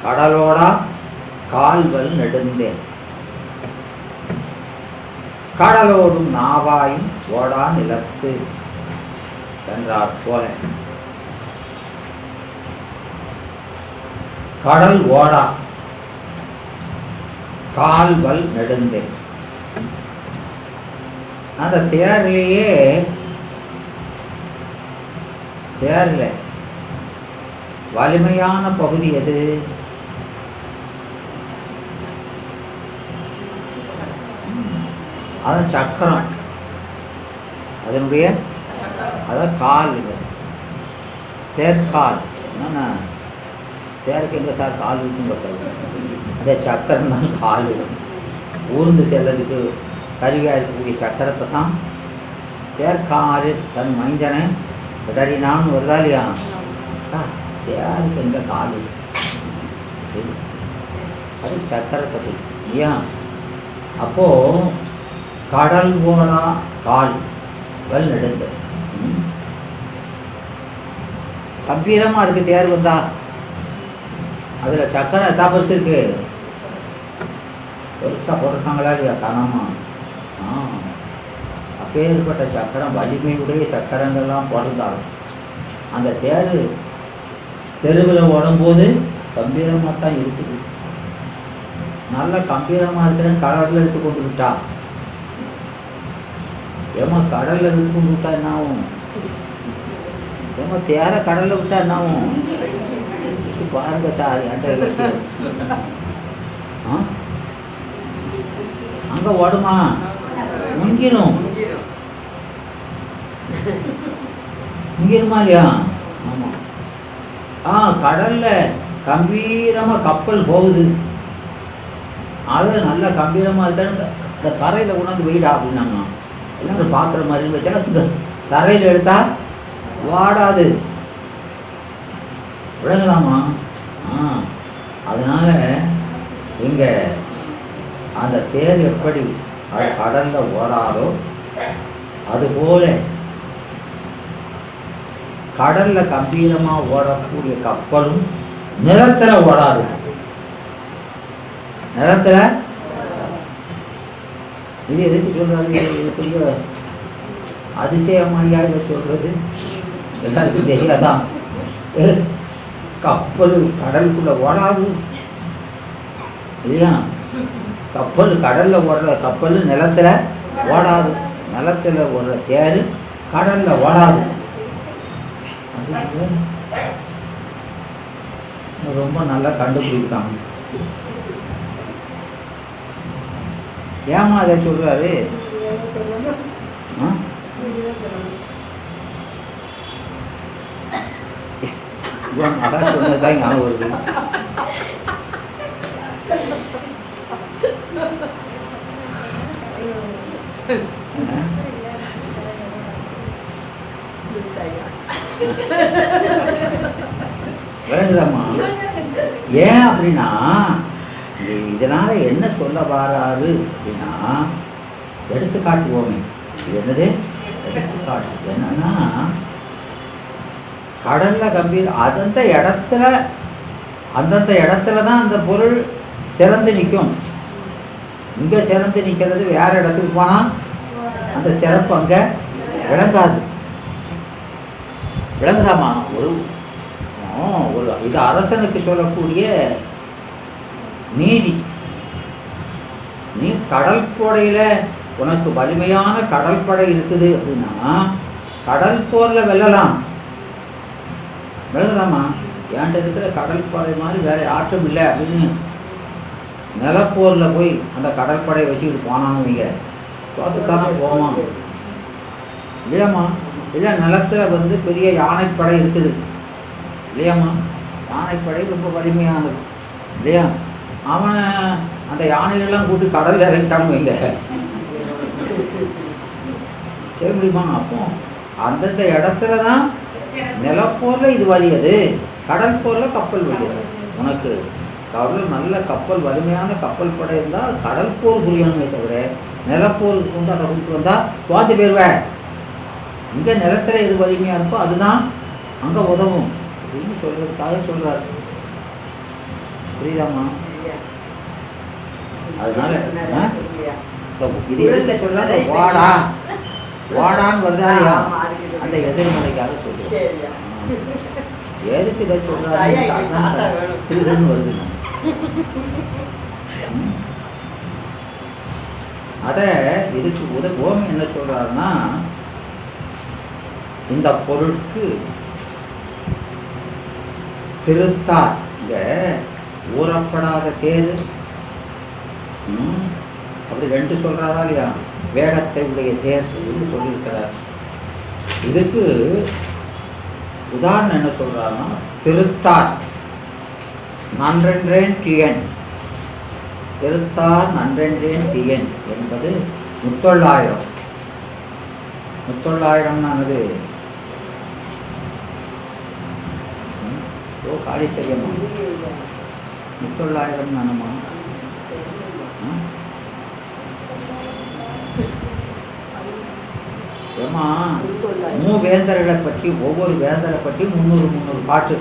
கடலோடா கால்வல் நெடுந்தேன், கடலோடும் நாவாயும் ஓடா நிலத்து என்றார் போல. கடல் ஓடா கால்வல் நெடுந்தேன். அந்த தேர்லேயே தேர்ல வலிமையான பகுதி எது? அதான் சக்கரம். அதனுடைய அதான் கால். தேர்கால் என்னன்னா, தேருக்கு எங்கே சார் கால் இருக்குங்க? அதே சக்கரம் தான் கால். ஊர்ந்து செல்லதுக்கு கருவியாக இருக்கக்கூடிய சக்கரத்தை தான் தேர்கால். தன் மைந்தனை விடறினான்னு வருதா இல்லையா? சார் தேருக்கு எங்கே கால்? அது சக்கரத்தை இல்லையா? அப்போது கடல் ஓடா கால் வல் நெடுந்த. கம்பீரமாக இருக்குது தேர் வந்தா. அதில் சக்கரம் எத்தா பெருசு இருக்கு? பெருசாக போட்டிருக்காங்களா இல்லையா? கனமா. அப்பேற்பட்ட சக்கரம், வலிமையுடைய சக்கரங்கள்லாம் போட்டிருந்தாலும் அந்த தேர் தெருவில் ஓடும்போது கம்பீரமாக தான் இருக்குது. நல்ல கம்பீரமாக இருக்கிறேன்னு கடலில் எடுத்து கொண்டு விட்டா, ஏமா கடலில் எடுத்து கொண்டு விட்டா என்ன ஆகும்? ஏமா தேரை கடலில் விட்டா என்ன ஆகும்? பாருங்க சார், என்கிட்ட அங்கே ஓடுமா? முங்கிரும். முங்கிருமா இல்லையா? ஆமாம். கடலில் கம்பீரமாக கப்பல் போகுது. அது நல்ல கம்பீரமாக இருக்கான்னு இந்த கரையில் கொண்டாந்து வெயிடா அப்படின்னாங்க. எல்லாரும் பார்க்குற மாதிரி வச்சா இந்த தரையில் எடுத்தா வாடாது. விளங்கலாமா? அதனால் இங்கே அந்த தேர் எப்படி அது கடலில் ஓடாதோ அதுபோல கடலில் கம்பீரமாக ஓடக்கூடிய கப்பலும் நிலத்தில் ஓடாது. நிலத்தில் இது எதுக்கு சொல்கிறாரு? இது பெரிய அதிசயமாயா இதை சொல்கிறது? எல்லாருக்கும் தெரியாதான்? கப்பல் கடலுக்குள்ளே ஓடாது இல்லையா? கப்பல் கடலில் ஓடுற கப்பல் நிலத்தில் ஓடாது. நிலத்தில் ஓடுற தேர் கடலில் ஓடாது. ரொம்ப நல்லா கண்டுபிடித்தாங்க. ஏமா அதை சொல்றாரு? அதான் சொன்னதுதான் ஞாபகம் வருது. விளங்குதாம்மா? ஏன் அப்படின்னா இதனால என்ன சொல்ல வராரு அப்படின்னா, எடுத்துக்காட்டுவோமே. இது என்னது? எடுத்துக்காட்டு என்னன்னா, கடல்ல கம்பீரம் அந்தந்த இடத்துல தான் அந்த பொருள் சிறந்து நிற்கும். இங்கே சிறந்து நிற்கிறது வேற இடத்துக்கு போனால் அந்த சிறப்பு அங்கே விளங்காது. விளங்குதாமா? ஒரு இது அரசனுக்கு சொல்லக்கூடிய நீதி. நீ கடல் படையில் உனக்கு வலிமையான கடல் படை இருக்குது அப்படின்னா கடல் போரில் வெல்லலாம். விளங்குதாமா? ஏன்ட்ட இருக்கிற கடல் படை மாதிரி வேற ஆட்டம் இல்லை அப்படின்னு நிலப்போரில் போய் அந்த கடற்படையை வச்சுக்கிட்டு போனான்னு வைங்க, தோத்துக்கான போவான் இல்லையாம்மா? இல்லை நிலத்தில் பெரிய யானைப்படை இருக்குது இல்லையாம்மா? யானைப்படை ரொம்ப வலிமையானது இல்லையா? அவனை அந்த யானைகள்லாம் கூட்டி கடலில் இறங்கிட்டான்னு வைங்க, செய்ய முடியுமா? அப்போ அந்தந்த இடத்துல தான் நிலப்போரில் இது வலியது, கடல் போரில் கப்பல் வலியது. உனக்கு கடல் நல்ல கப்பல் வலிமையான கப்பல் படை இருந்தால் கடல் போர் புரியணுமே தவிர நிலப்போருக்கு கொண்டு அதை கூப்பிட்டு வந்தால் தோத்து போயிடுவேன். இங்கே நிலத்தில் எது வலிமையாக இருக்கோ அதுதான் அங்கே உதவும் அப்படின்னு சொல்கிறதுக்காக சொல்கிறார். புரியுதாம்மா? அதனால இது எதுக்கு சொல்கிறாங்க? வாடான்னு வருதா இல்லையா? அந்த எதிர்மறைக்காக சொல்கிறேன். எதுக்கு இதை சொல்கிறாங்க? கிருதன்னு வருது. அதை இதுக்கு ஓமி என்ன சொல்றாருன்னா, இந்த பொருளுக்கு திருத்தார் இங்க ஊறப்படாத தேர் அப்படி ரெண்டு சொல்றாரா இல்லையா? வேகத்தை உடைய தேர் என்று சொல்லியிருக்கிறார். இதுக்கு உதாரணம் என்ன சொல்றாருன்னா, திருத்தார் நன்றென்றேன் தீயன், திருத்தார் நன்றென்றேன் தீயன் என்பது 39,000. 39,000 ஓ காளி சரியம்மா, 39,000 தானம்மா? ஏம்மா வேந்தர்களை பற்றி ஒவ்வொரு வேந்தரை பற்றி 300 பாட்டு.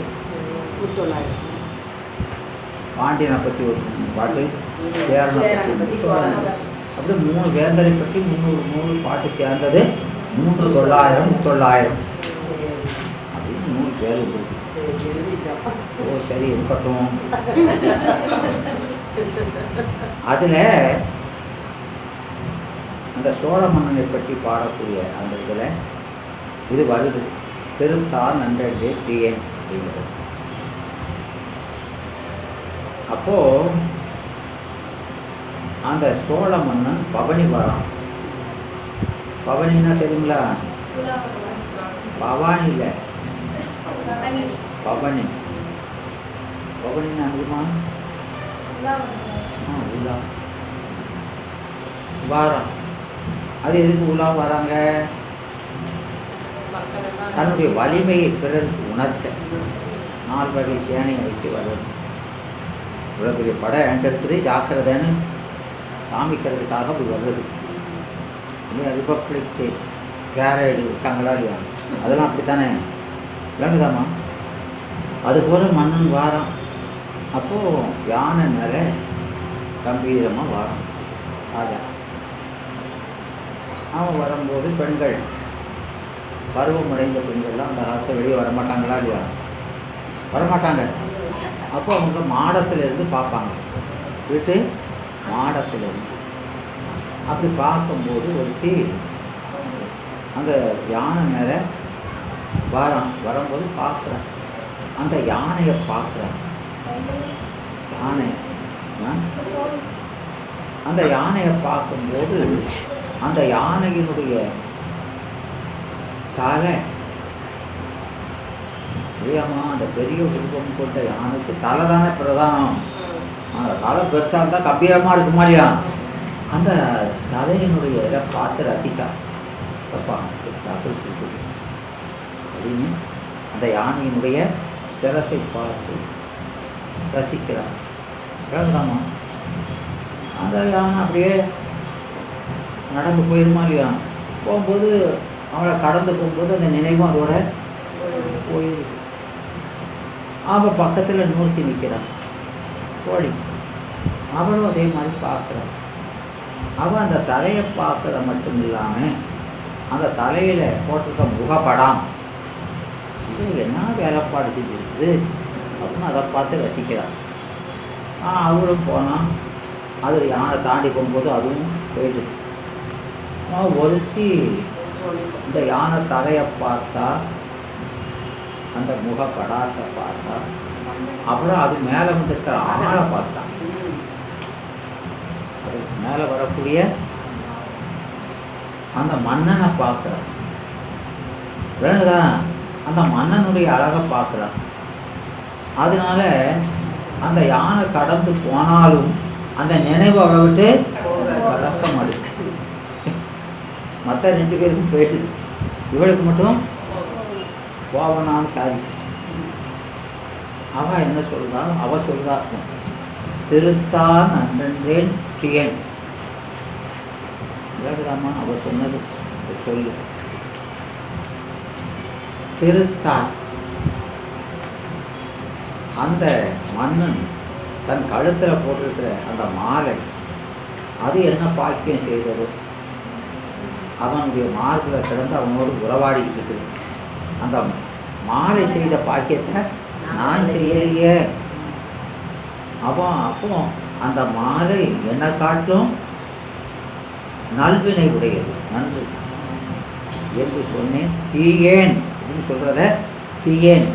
பாண்டியனை பற்றி ஒரு பாட்டு, சேரனை பற்றி அப்படி 3 வேந்தரை பற்றி 300 பாட்டு சேர்ந்தது 39,000 அப்படின்னு 100 பேர் இருக்கு. ஓ சரி இருக்கட்டும். அதில் அந்த சோழ மன்னனை பற்றி பாடக்கூடிய அந்த இதில் இது வருது, திருத்தார் நன்றே டிஎன் அப்படிங்கிறது. அப்போ அந்த சோழ மன்னன் பவனி வரான். பவனின்னா தெரியுங்களா? பவானி இல்லை, பவனி. பவனின்னா அதுமா உலா வாரம். அது எதுக்கு உலா வராங்க? தன்னுடைய வலிமையை பிறருக்கு உணர்த்த 4 வகை சேனையை வைத்து வர்றது. இவ்வளோ பெரிய படம் என்கிட்ட இருக்குது ஜாக்கிரதைன்னு காமிக்கிறதுக்காக அப்படி வர்றது. இல்லையா? ரிபப்ளிக்கு பேரேடு வச்சாங்களா இல்லையா? அதெல்லாம் அப்படித்தானே, விளங்குதாம்மா? அதுபோல் மன்னன் வாரான். அப்போது யானை மேலே கம்பீரமாக வாரான் ராஜா. அவன் வரும்போது பெண்கள், பருவமடைந்த பெண்கள்லாம் அந்த காலத்தில் வெளியே வரமாட்டாங்களா இல்லையா? வரமாட்டாங்க. அப்போ அவங்க மாடத்தில் இருந்து பார்ப்பாங்க, வீட்டு மாடத்தில் இருந்து. அப்படி பார்க்கும்போது ஒருத்தி அந்த யானை மேலே வரும்போது பார்க்குறேன். அந்த யானையை பார்க்குறேன். அந்த யானையை பார்க்கும்போது அந்த யானையினுடைய தலை, இல்லையாம்மா? அந்த பெரிய உருவம் கொண்ட யானைக்கு தலை தானே பிரதானம். அந்த தலை பெருசாக இருந்தால் கம்பீரமாக இருக்குமா இல்லையா? அந்த தலையினுடைய இதை பார்த்து ரசிக்கான் அப்படின்னு அந்த யானையினுடைய சிரசை பார்த்து ரசிக்கிறான். விளங்குதாம்மா? அந்த யானை அப்படியே நடந்து போயிடுமா இல்லையா? போகும்போது அவளை கடந்து போகும்போது அந்த நினைவும் அதோட போயிடுது. அவள் பக்கத்தில் நூற்றி நிற்கிறான் கோழி. அவளும் அதே மாதிரி பார்க்குறான். அவள் அந்த தலையை பார்க்கறத மட்டும் இல்லாமல் அந்த தலையில் போட்டிருக்க முகப்படாம் இது என்ன வேலைப்பாடு செஞ்சுருக்குது அப்படின்னு அதை பார்த்து ரசிக்கிறான். அவளும் போனான். அது யானை தாண்டி போகும்போது அதுவும் போயிடுது. ஒருத்தி இந்த யானை தலையை பார்த்தா, அந்த முகப்படாத்தை பார்த்தா, அப்புறம் அது மேலே வந்துருக்கிற ஆளை பார்த்தான். அது மேலே வரக்கூடிய அந்த மன்னனை பார்க்குறான். விளங்குதா? அந்த மன்னனுடைய அழகை பார்க்குறான். அதனால அந்த யானை கடந்து போனாலும் அந்த நினைவு அவளை விட்டு கடக்க மாட்டேங்குது. மற்ற 2 பேருக்கும் போயிட்டுது, இவளுக்கு மட்டும் போவனான்னு சாதி. அவள் என்ன சொல்றா? அவள் சொல்றா, திருத்தான் நன்றேன் பிரியன். விளக்குதாம்மா அவள் சொன்னது சொல்லு. திருத்தான் அந்த மன்னன் தன் கழுத்தில் போட்டிருக்கிற அந்த மாலை அது என்ன பாக்கியம் செய்ததோ, அவனுடைய மார்பில் கிடந்து அவனோடு உறவாடிக்கிட்டு இருக்குது. அந்த மாலை செய்த பாக்கியத்தை நான் செய்யலையே. அப்போ அந்த மாலை என்னை காட்டிலும் நல்வினை உடையது, நன்று என்று சொன்னேன். தீயேன் அப்படின்னு சொல்கிறத தீயேன்.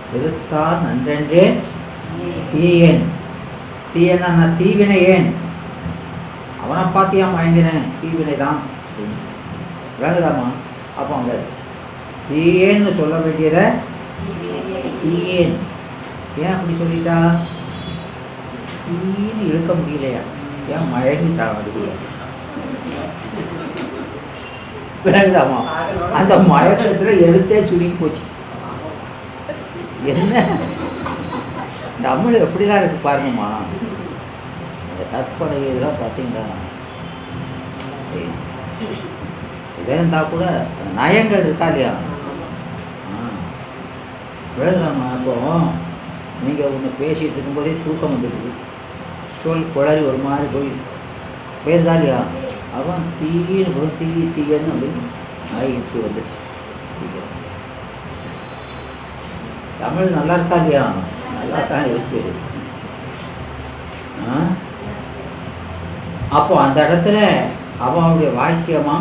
திருத்தார் நன்றென்றே தீயேன். தீயனா நான் தீவினை ஏன்? அவனை பார்த்தியா மயங்கினேன், தீவினை தான். விளங்குதாமா? அப்போ அங்கே தீயேன்னு சொல்ல வேண்டியதை தீயேன். ஏன் அப்படி சொல்லிட்டா? தீன்னு இழுக்க முடியலையா? ஏன் மயங்கிட்டா? அதுலையா? விளங்குதாமா? அந்த மயக்கத்தில் எழுத்தே சுருங்கி போச்சு. என்ன தமிழ் எப்படிலாம் இருக்கு பாருங்கம்மா. அந்த கற்பனை இதெல்லாம் பார்த்தீங்களா? இதே இருந்தால் கூட நயங்கள் இருக்கா இல்லையா? விளங்குதாம்மா? இப்போ நீங்கள் ஒன்று பேசிகிட்டு இருக்கும்போதே தூக்கம் வந்துடுது, சொல் குளறி ஒரு மாதிரி போயிருந்தா இல்லையா? அவன் தீன்னு போய் தீயன்னு அப்படின்னு ஆயிடுச்சு வந்துச்சு. தமிழ் நல்லா இருக்கா இல்லையா? நல்லா தான் இருக்கு. அப்போ அந்த இடத்துல அவனுடைய வாக்கியமா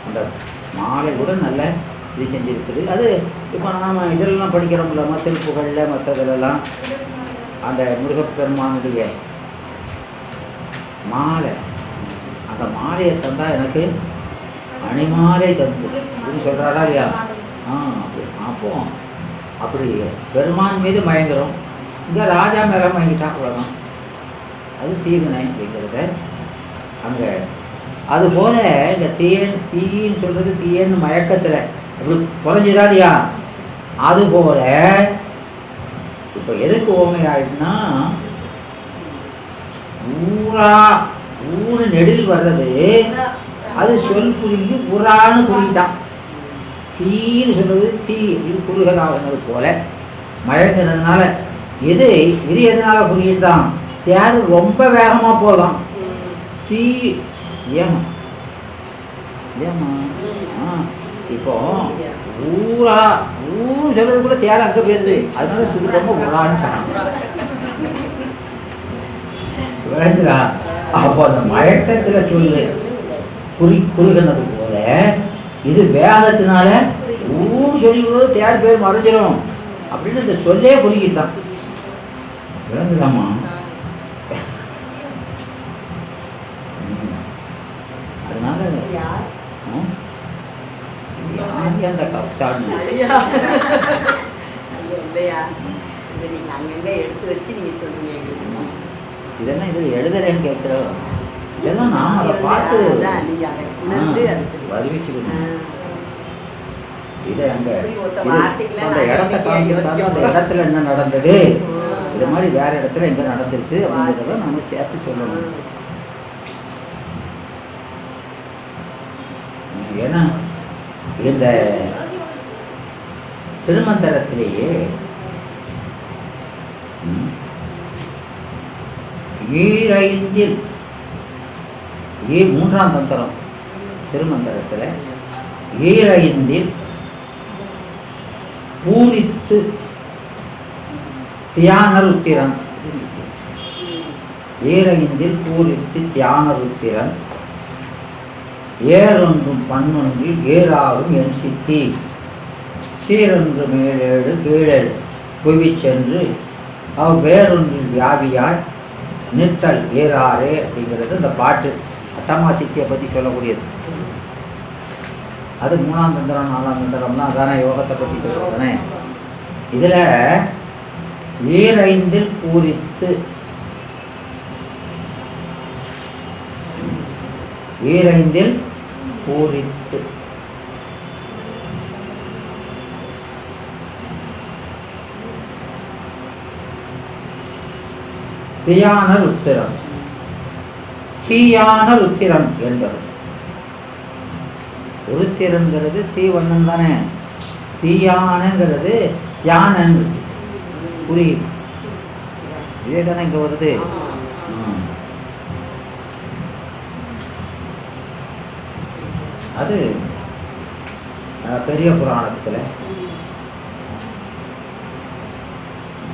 அந்த மாலை கூட நல்ல இது செஞ்சுருக்குது. அது இப்போ நாம் இதெல்லாம் படிக்கிறோம்ல, திருப்புகழில் மற்றதுலலாம் அந்த முருகப்பெருமானுடைய மாலை, அந்த மாலையை தந்தால் எனக்கு அணிமாலை தந்து அப்படின்னு சொல்கிறாரா இல்லையா? அப்போ அப்படி பெருமான் மீது மயங்குறோம். இங்கே ராஜா மேலே மயங்கிட்டான், அவ்வளோதான். அது தீவினை அப்படிங்கிறத அங்கே. அதுபோல் இந்த தீன்னு சொல்கிறது தீயன்னு மயக்கத்தில் அப்படி குறைஞ்சிதா இல்லையா? அதுபோல் இப்போ எதுக்கு ஓமை ஆயிடுனா, ஊரு நெடில் வர்றது அது சொல் புரிஞ்சு புறான்னு புரியிட்டான். தீன்னு சொல்றது தீ அப்படின்னு குறுகலாகினது போல மயங்கினதுனால இது எதனால புரியிட்டுதான்? தேர் ரொம்ப வேகமாக போதான். தீ ஏமா இப்போ ஊர் சொல்றது கூட தேர் அங்கே போயிருது, அதனால சுருக்கமாக உரான்னு விளங்குதா? அப்போ அந்த மயக்கத்தில் சொல்லு குறுகினது போல இது வேகத்தினால ஊர் சொல்லிவிடுவது தேர் பேர் மறைஞ்சிடும் அப்படின்னு இந்த சொல்லே புரிக்கிட்டு தான். விளங்குதாம்மா? அதனால அந்த கப்சாடு இதெல்லாம் இதில் எழுதலைன்னு கேட்குறோம். இதெல்லாம் நாம் அதை பார்த்து வருவிச்சுக்கணும். இதை அங்கே அந்த இடத்த காமிச்சிருக்காங்க, அந்த இடத்துல என்ன நடந்தது, இது மாதிரி வேற இடத்துல எங்கே நடந்திருக்கு அப்படிங்கிறத நம்ம சேர்த்து சொல்லணும். ஏன்னா இந்த திருமந்திரத்திலேயே ஈரைந்தில் மூன்றாம் தந்திரம் திருமந்திரத்தில் ஈரைந்தில் பூரித்து தியான ருத்திரன், ஈரைந்தில் பூரித்து தியான ருத்திரன் ஏறொன்றும் பன்னொன்றில் ஏறாகும் என் சித்தி சீரொன்று மேலேடு கீழேடு புவி சென்று வேறொன்றில் வியாபியாய் நிற்றல் ஏறாரே அப்படிங்கிறது இந்த பாட்டு அட்டமா சித்தியை பற்றி சொல்லக்கூடியது. அது மூணாம் தந்திரம் நாலாம் தந்திரம்னா அதானே யோகத்தை பற்றி சொல்றதுதானே. இதில் ஈரைந்தில் பூரித்து ஈரைந்தில் பூரித்து தீயான ருத்திரன், தீயான ருத்திரன் என்பது உருத்திரன்கிறது தீவண்ணன் தானே, தீயானங்கிறது தியானன் புரியுது. இதே தானே இங்கே வருது. அது பெரிய புராணத்தில்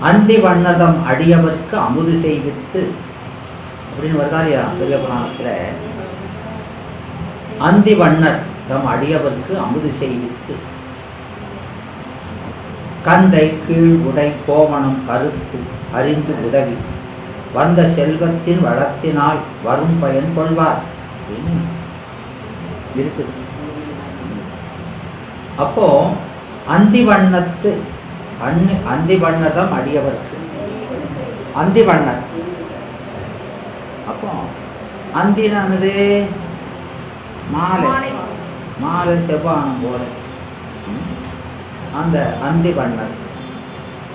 அந்தி வண்ணதம் அடியவர்க்கு அமுது செய்வித்து அப்படின்னு வருதா இல்லையா பெரிய புராணத்தில். அந்தி வண்ணர் தம் அடியவர்க்கு அமுது செய்வித்து கந்தை கீழ் உடை கோவணம் கருத்து அறிந்து உதவி வந்த செல்வத்தின் வளத்தினால் வரும் பயன் கொள்வார் அப்படின்னு இருக்குது. அப்போ அந்தி வண்ணத்து அந்தி வண்ணதம் அடியவர்க்கு அந்தி வண்ணர். அப்போ அந்தினானது மாலை மாலை செவ்வானம் போல அந்த அந்தி வண்ணர்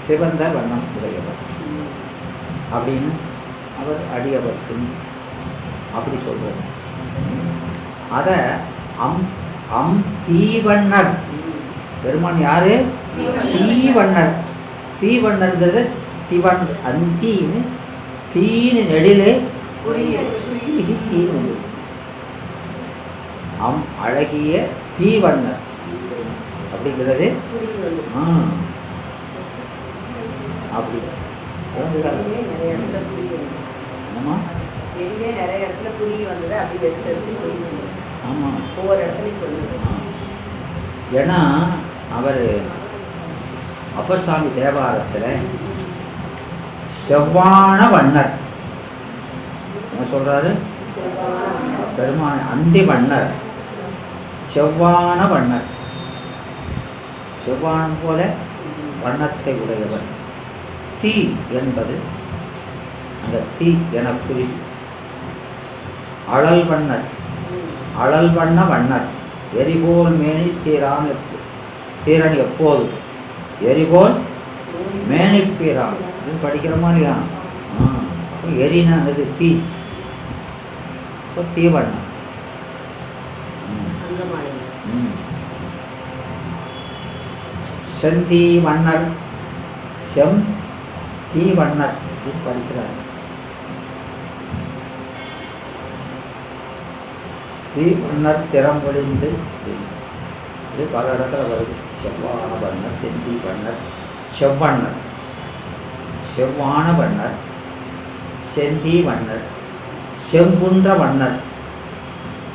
சிவந்த வண்ணம் உடையவர் அப்படின்னு அவர் அடியவர்க்கு அப்படி சொல்றார். அதை அம் தீவண்ணர் பெருமான் யாரு? தீவண்ணர். தீவண்ணர்ங்கிறது திவன் அந்தின்னு தீனு நெடிலே தீனு வந்து அழகிய தீவண்ணர் அப்படிங்கிறது அப்படி என்னமா நிறைய இடத்துல புரிய வந்தது அப்படி எடுத்து எடுத்து சொல்லுங்க. ஆமாம், ஒவ்வொரு இடத்துலையும் சொல்லுங்க. ஏன்னா அவர் அப்பசாமி தேவாரத்தில் செவ்வான வண்ணர் என்ன சொல்றாரு? பெருமான அந்தி வண்ணர் செவ்வான வண்ணர், செவ்வானம் போல வண்ணத்தை உடையவர். தீ என்பது அந்த தீ என குறி. அழல் வண்ணர், அழல் வண்ண வண்ணர் எரிபோல் மேனி தீரன் எப்போது எரிபோல் மேனி பீரான் படிக்கிறோமா இல்லையா? அப்போ எரினானது தீ, இப்போ தீவண்ணர். செந்தீ வண்ணர் செம் தீ வண்ணர் படிக்கிறார். தீ வண்ணர் திறம்பொழிந்து இது பல இடத்துல வருது. செவ்வான வண்ணர், செந்தி வண்ணர், செவ்வண்ணர், செவ்வான வண்ணர், செந்தி வண்ணர், செங்குன்ற வண்ணர்,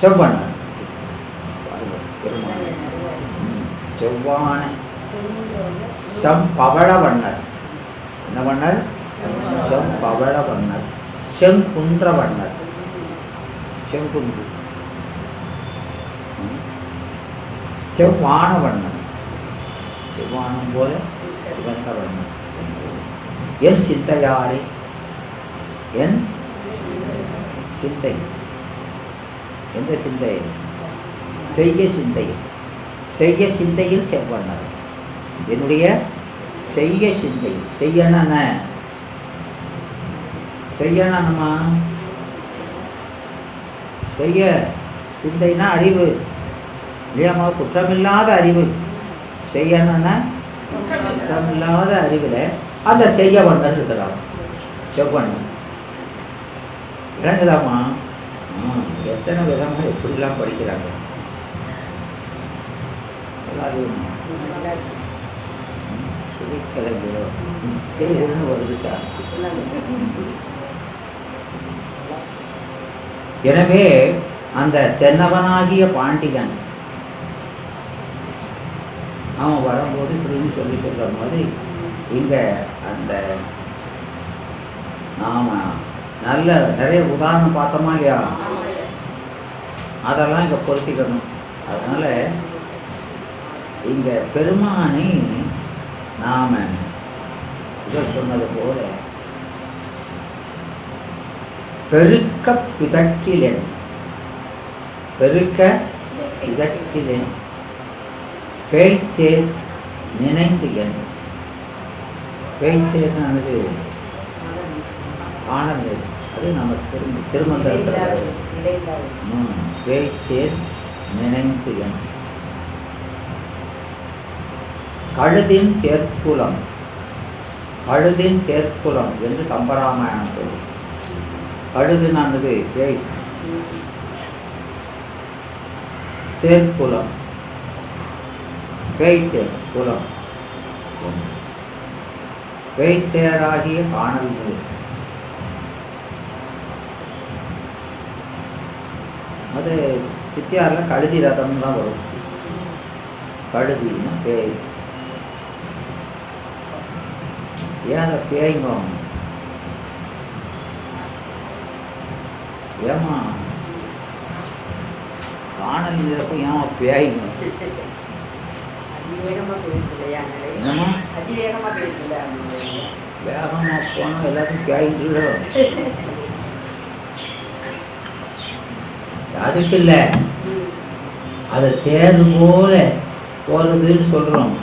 செவ்வண்ணர். செவ்வான செம்பவள வண்ணர். என்ன வண்ணர்? செம்பவள வண்ணர். செங்குன்ற வண்ணர், செங்குன்று. செவ்வான வண்ணர், செவ்வானம் போல சிவந்த வண்ணர். என் சிந்தையாரே, என் சிந்தை. எந்த சிந்தை? செய்ய சிந்தை. செய்ய சிந்தையில் செவ்வண்ணர். என்னுடைய செய்ய சிந்தை. செய்யணும் செய்யணுமா? செய்ய சிந்தைனா அறிவு இல்லையாமா? குற்றமில்லாத அறிவு. செய்யணும்னா குற்றமில்லாத அறிவில் அந்த செய்யவண்ணர் இருக்கிறார். செவ்வண்ணன் விளங்குதாமா? எத்தனை விதமாக எப்படிலாம் படிக்கிறாங்க எல்லாத்தையும் சுழிக்கலைஞரோ பேருன்னு வருது சார். எனவே அந்த தென்னவனாகிய பாண்டியன் அவன் வரும்போது இப்படின்னு சொல்கிற மாதிரி இங்கே அந்த நாம் நல்ல நிறைய உதாரணம் பார்த்தோமா இல்லையா? அதெல்லாம் இங்கே பொருத்திக்கணும். அதனால் இங்கே பெருமானை நாம் இதை சொன்னது போல பெருக்க பிதற்றிலேன், பெருக்க பிதற்றிலேன், பேய்த்தேர் நினைந்து என். பேய்த்தேர்னானது ஆனது, அது நம்ம திருமந்திரத்தில் பேய்த்தேர் நினைந்து என். கழுதின் தேர்க்குலம், கழுதின் தேர்க்குலம் என்று கம்பராமாயணம் சொல்லும். கழுதுனானது பேய், தேர்க்குலம் பேய்த்தேர் குலம், பேய்த்தேராகிய காணல் நீர். அது சித்தியாரில் கழுதி ரதம் தான் வரும். கழுதினா பேய். ஏன் அதை பேய்ங்க? ஏமா காணல் நீரப்போ ஏமா பேய்ங்க? என்னம்மா வேகமாக போனால் எல்லாத்தையும் பேய்ங்களோ? அதுக்கு இல்லை, அதை தேர் போல போகிறதுன்னு சொல்கிறோம்.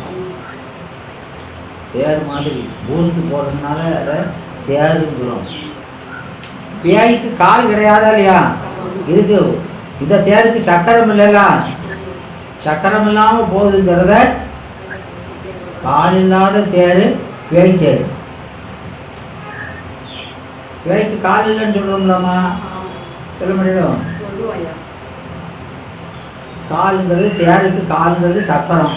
தேர் மாதிரி பூந்து போடுறதுனால அதை தேருங்கிறோம். பேய்க்கு கால் கிடையாதா இல்லையா? இதுக்கு இந்த தேருக்கு சக்கரம் இல்லைல்ல, சக்கரம் இல்லாமல் போகுதுங்கிறத கால் இல்லாத தேர் பேய் தேர். பேய்க்கு கால் இல்லைன்னு சொல்கிறோம்லாமா? சொல்ல முடியும். காலுங்கிறது தேருக்கு, காலுங்கிறது சக்கரம்.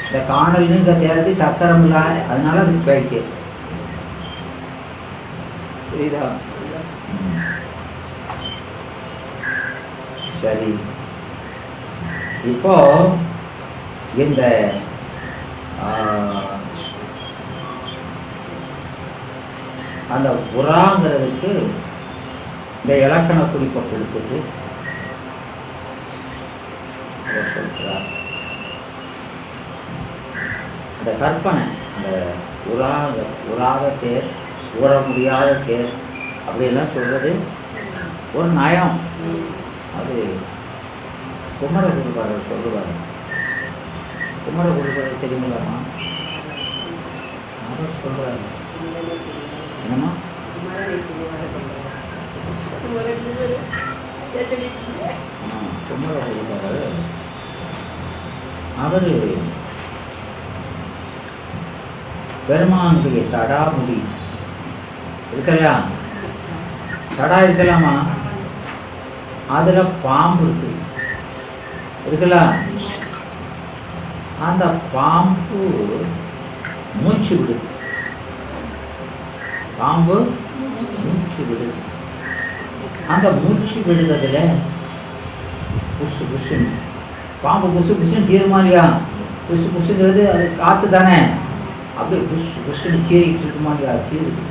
இந்த காணல்னு இந்த தேருக்கு சக்கரம் இல்லை, அதனால அதுக்கு பேய்க்கு. புரியுதா? சரி, இப்போ இந்த அந்த புறாங்கிறதுக்கு இந்த இலக்கண குறிப்பை கொடுத்துட்டு சொல்கிறார். அந்த கற்பனை, அந்த உராத தேர், உர முடியாத தேர் அப்படியெல்லாம் சொல்றது ஒரு நயம். அது குமரகுருபாரர் சொல்லுவார். குமரகுருபாரர் தெரியுமில்லாமா? அவர் சொல்றாரு. என்னம்மா? குமரகுருபாரர் அவர் பெருமானுடைய சடாமுடி இருக்கலாம், சடா இருக்கலாமா? அதுல பாம்பு இருக்கு இருக்கலாம். அந்த பாம்பு மூச்சு விடுது, பாம்பு மூச்சு விடுது. அந்த மூச்சு விடுததுல புசு புசுன்னு பாம்பு புசு புசுன்னு சீருமா இல்லையா? புசு புசுங்கிறது அது காற்று தானே, அப்படியே புஷ் புஷ்ஷுன்னு சீறிக்கிட்டு இருக்குமா இல்லையா? சீருது.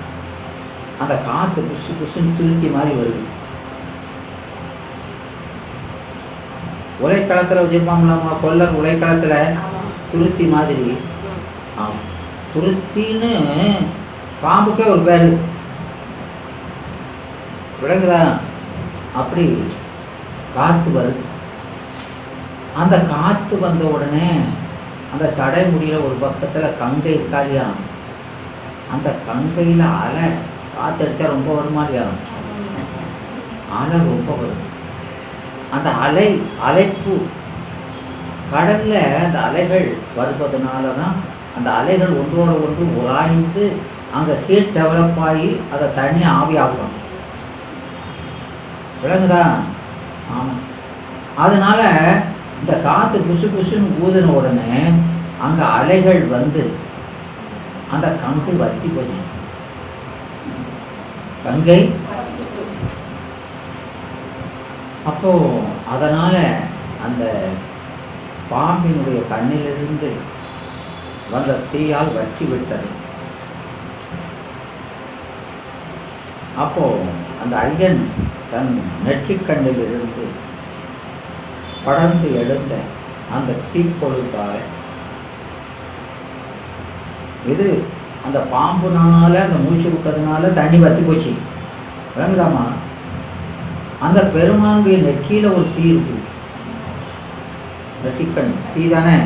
அந்த காற்று புஷு புஷ்ஷுன்னு துருத்தி மாதிரி வருது. உலைக்களத்தில் வச்சுருப்பாங்களாமா, கொல்லர் உலைக்களத்தில் துருத்தி மாதிரி. துருத்தின்னு பாம்புக்கே ஒரு பேர் விளங்குதா? அப்படி காற்று வருது. அந்த காற்று வந்த உடனே அந்த சடை முடியல ஒரு பக்கத்தில் கங்கை இருக்கா இல்லையா? அந்த கங்கையில் அலை காற்று அடித்தா ரொம்ப வருமா இல்லையா? அலை ரொம்ப வரும். அந்த அலைப்பு கடலில் அந்த அலைகள் வருவதனால தான் அந்த அலைகள் ஒன்றோட ஒன்று உராய்ந்து அங்கே ஹீட் டெவலப் ஆகி அதை தண்ணி ஆவியாகும். விளங்குதா? ஆமாம். அதனால இந்த காற்று புசு புசுன்னு ஊதின உடனே அங்கே அலைகள் வந்து அந்த கங்கை வத்தி போச்சு. கங்கை அப்போ அதனால அந்த பாம்பினுடைய கண்ணிலிருந்து வந்த தீயால் வற்றி விட்டது. அப்போ அந்த ஐயன் தன் நெற்றிக்கண்ணிலிருந்து படர்ந்து எழுந்த அந்த தீப்பொழுதால இது அந்த பாம்புனால அந்த மூச்சு விட்டதுனால தண்ணி வத்தி போச்சு. விளங்குதாமா? அந்த பெருமானுடைய நெற்றியில ஒரு தீ இருக்கு. நெற்றிக்கண் தீ தானே?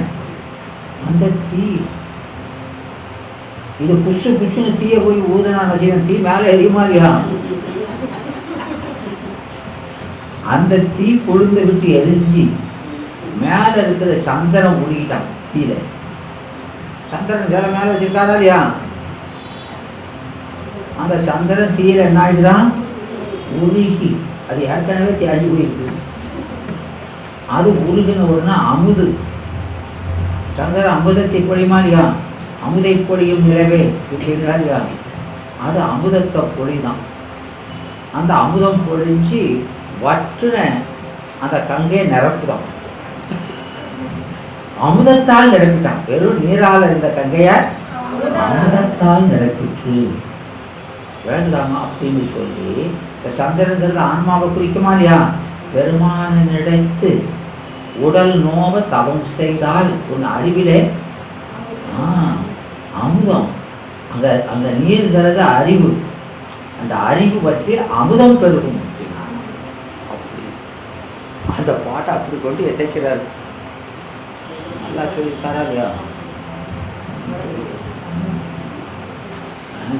அந்த தீ இது புஷு புஷுன்னு தீயை போய் ஊதுனா செய்யும், தீ மேலே எரியுமா இல்லையா? அந்த தீ கொழுந்து விட்டு எரிஞ்சு மேல இருக்கிற சந்திரன் உருகிட்டான் தீல. சந்திரன் சில மேல வச்சிருக்காரா இல்லையா? அந்த சந்திரன் தீயில என்ன ஆயிடுதான் உருகி, அது ஏற்கனவே தேஞ்சு போயிருக்கு. அது உருகின உடனே அமுது, சந்திரன் அமுதத்தை பொழியுமா இல்லையா? அமுதை பொழியும் நிலவே அப்படின்னா இல்லையா? அது அமுதத்தை பொழிதான். அந்த அமுதம் பொழிஞ்சு வற்றுன அந்த கங்கையை நிரப்புதான். அமுதத்தால் நிரப்பிட்டான். வெறும் நீரால் இருந்த கங்கையை அமுதத்தால் நிரப்பிட்டு. விளங்குதாமா? அப்படின்னு சொல்லி இந்த சந்திரங்கிறது ஆன்மாவை குறிக்குமா இல்லையா? பெருமானை நினைத்து உடல் நோவ தவம் செய்தால் உன் அறிவிலே அமுதம், அங்க அங்க நீர்கிறது அறிவு, அந்த அறிவு பற்றி அமுதம் பெருகும். அப்படி அந்த பாட்டை அப்படி கொண்டு இசைக்கிறார். நல்லா சொல்லியிருக்காரா இல்லையா?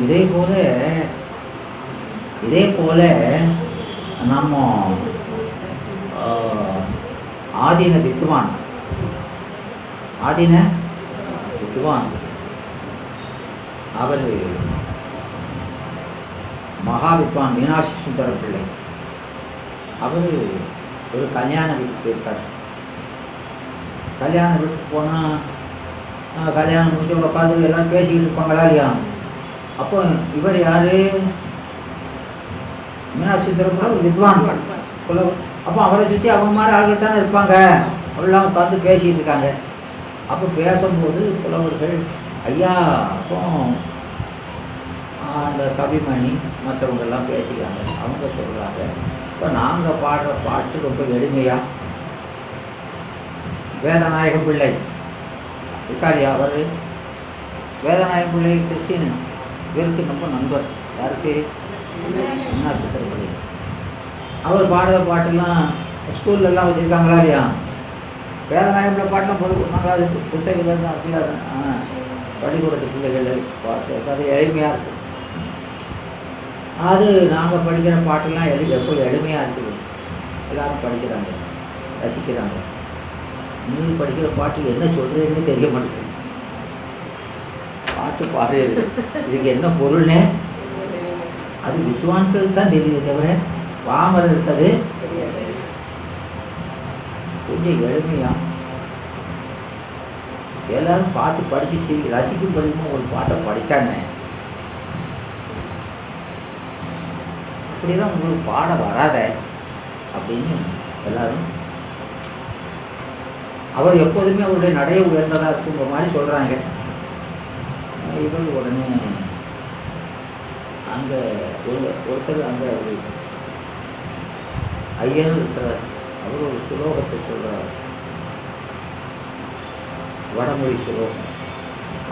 இதே போல நம்ம ஆதீன வித்வான் அவர் மகா வித்வான் மீனாட்சி சுந்தர பிள்ளை. அவர் ஒரு கல்யாண வீட்டுக்கு போயிருக்கார். கல்யாண வீட்டுக்கு போனால் கல்யாணம் முடிஞ்சு உட்காந்து எல்லாம் பேசிக்கிட்டு இருப்பாங்களா இல்லையா? அப்போ இவர் யாரு? மீனாட்சி சுந்தர பிள்ளை ஒரு வித்வான் புலவர். அப்போ அவரை சுற்றி அவங்க மாதிரி ஆள்கள் தானே இருப்பாங்க. அவெல்லாம் உட்காந்து பேசிகிட்டு இருக்காங்க. அப்போ பேசும்போது புலவர்கள் ஐயா அப்போ அந்த கவிமணி மற்றவங்கெல்லாம் பேசிக்கிறாங்க. அவங்க சொல்கிறாங்க, இப்போ நாங்கள் பாடுற பாட்டு ரொம்ப எளிமையாக வேதநாயக பிள்ளை இருக்காரியா? அவர் வேதநாயக பிள்ளை கிறிஸ்டின், இவருக்கு ரொம்ப நண்பர். யாருக்கு? மீனாட்சி பிள்ளை. அவர் பாடுற பாட்டெல்லாம் ஸ்கூல்லலாம் வச்சுருக்காங்களா இல்லையா? வேதநாயக பாட்டெலாம் போட்டு அது புத்தகத்தில் தான் பள்ளிக்கூடத்து பிள்ளைகள் பார்த்து அது எளிமையாக இருக்கும். அது நாங்கள் படிக்கிற பாட்டெல்லாம் எப்போ எளிமையாக இருக்குது. எல்லோரும் படிக்கிறாங்க, ரசிக்கிறாங்க. நீ படிக்கிற பாட்டு என்ன சொல்கிறேன்னு தெரிய மாட்டேங்குது. பாட்டு பாடுறது இதுக்கு என்ன பொருள்னே அது வித்வான்கள் தான் தெரியுது, தவிர பாமரர் இருக்காது. கொஞ்சம் எளிமையா எல்லாரும் பார்த்து படித்து ரசிக்கும் படிக்கும் ஒரு பாட்டை படித்தாங்க. அப்படிதான் உங்களுக்கு பாட வராத அப்படின்னு எல்லாரும். அவர் எப்போதுமே அவருடைய நடைய உயர்ந்ததாக இருக்குங்கிற மாதிரி சொல்கிறாங்க. இவர் உடனே அங்கே ஒருத்தர் அங்கே ஒரு ஐயன் இருக்கிறார். அவர் ஒரு சுலோகத்தை சொல்கிறார், வடமொழி சுலோகம்.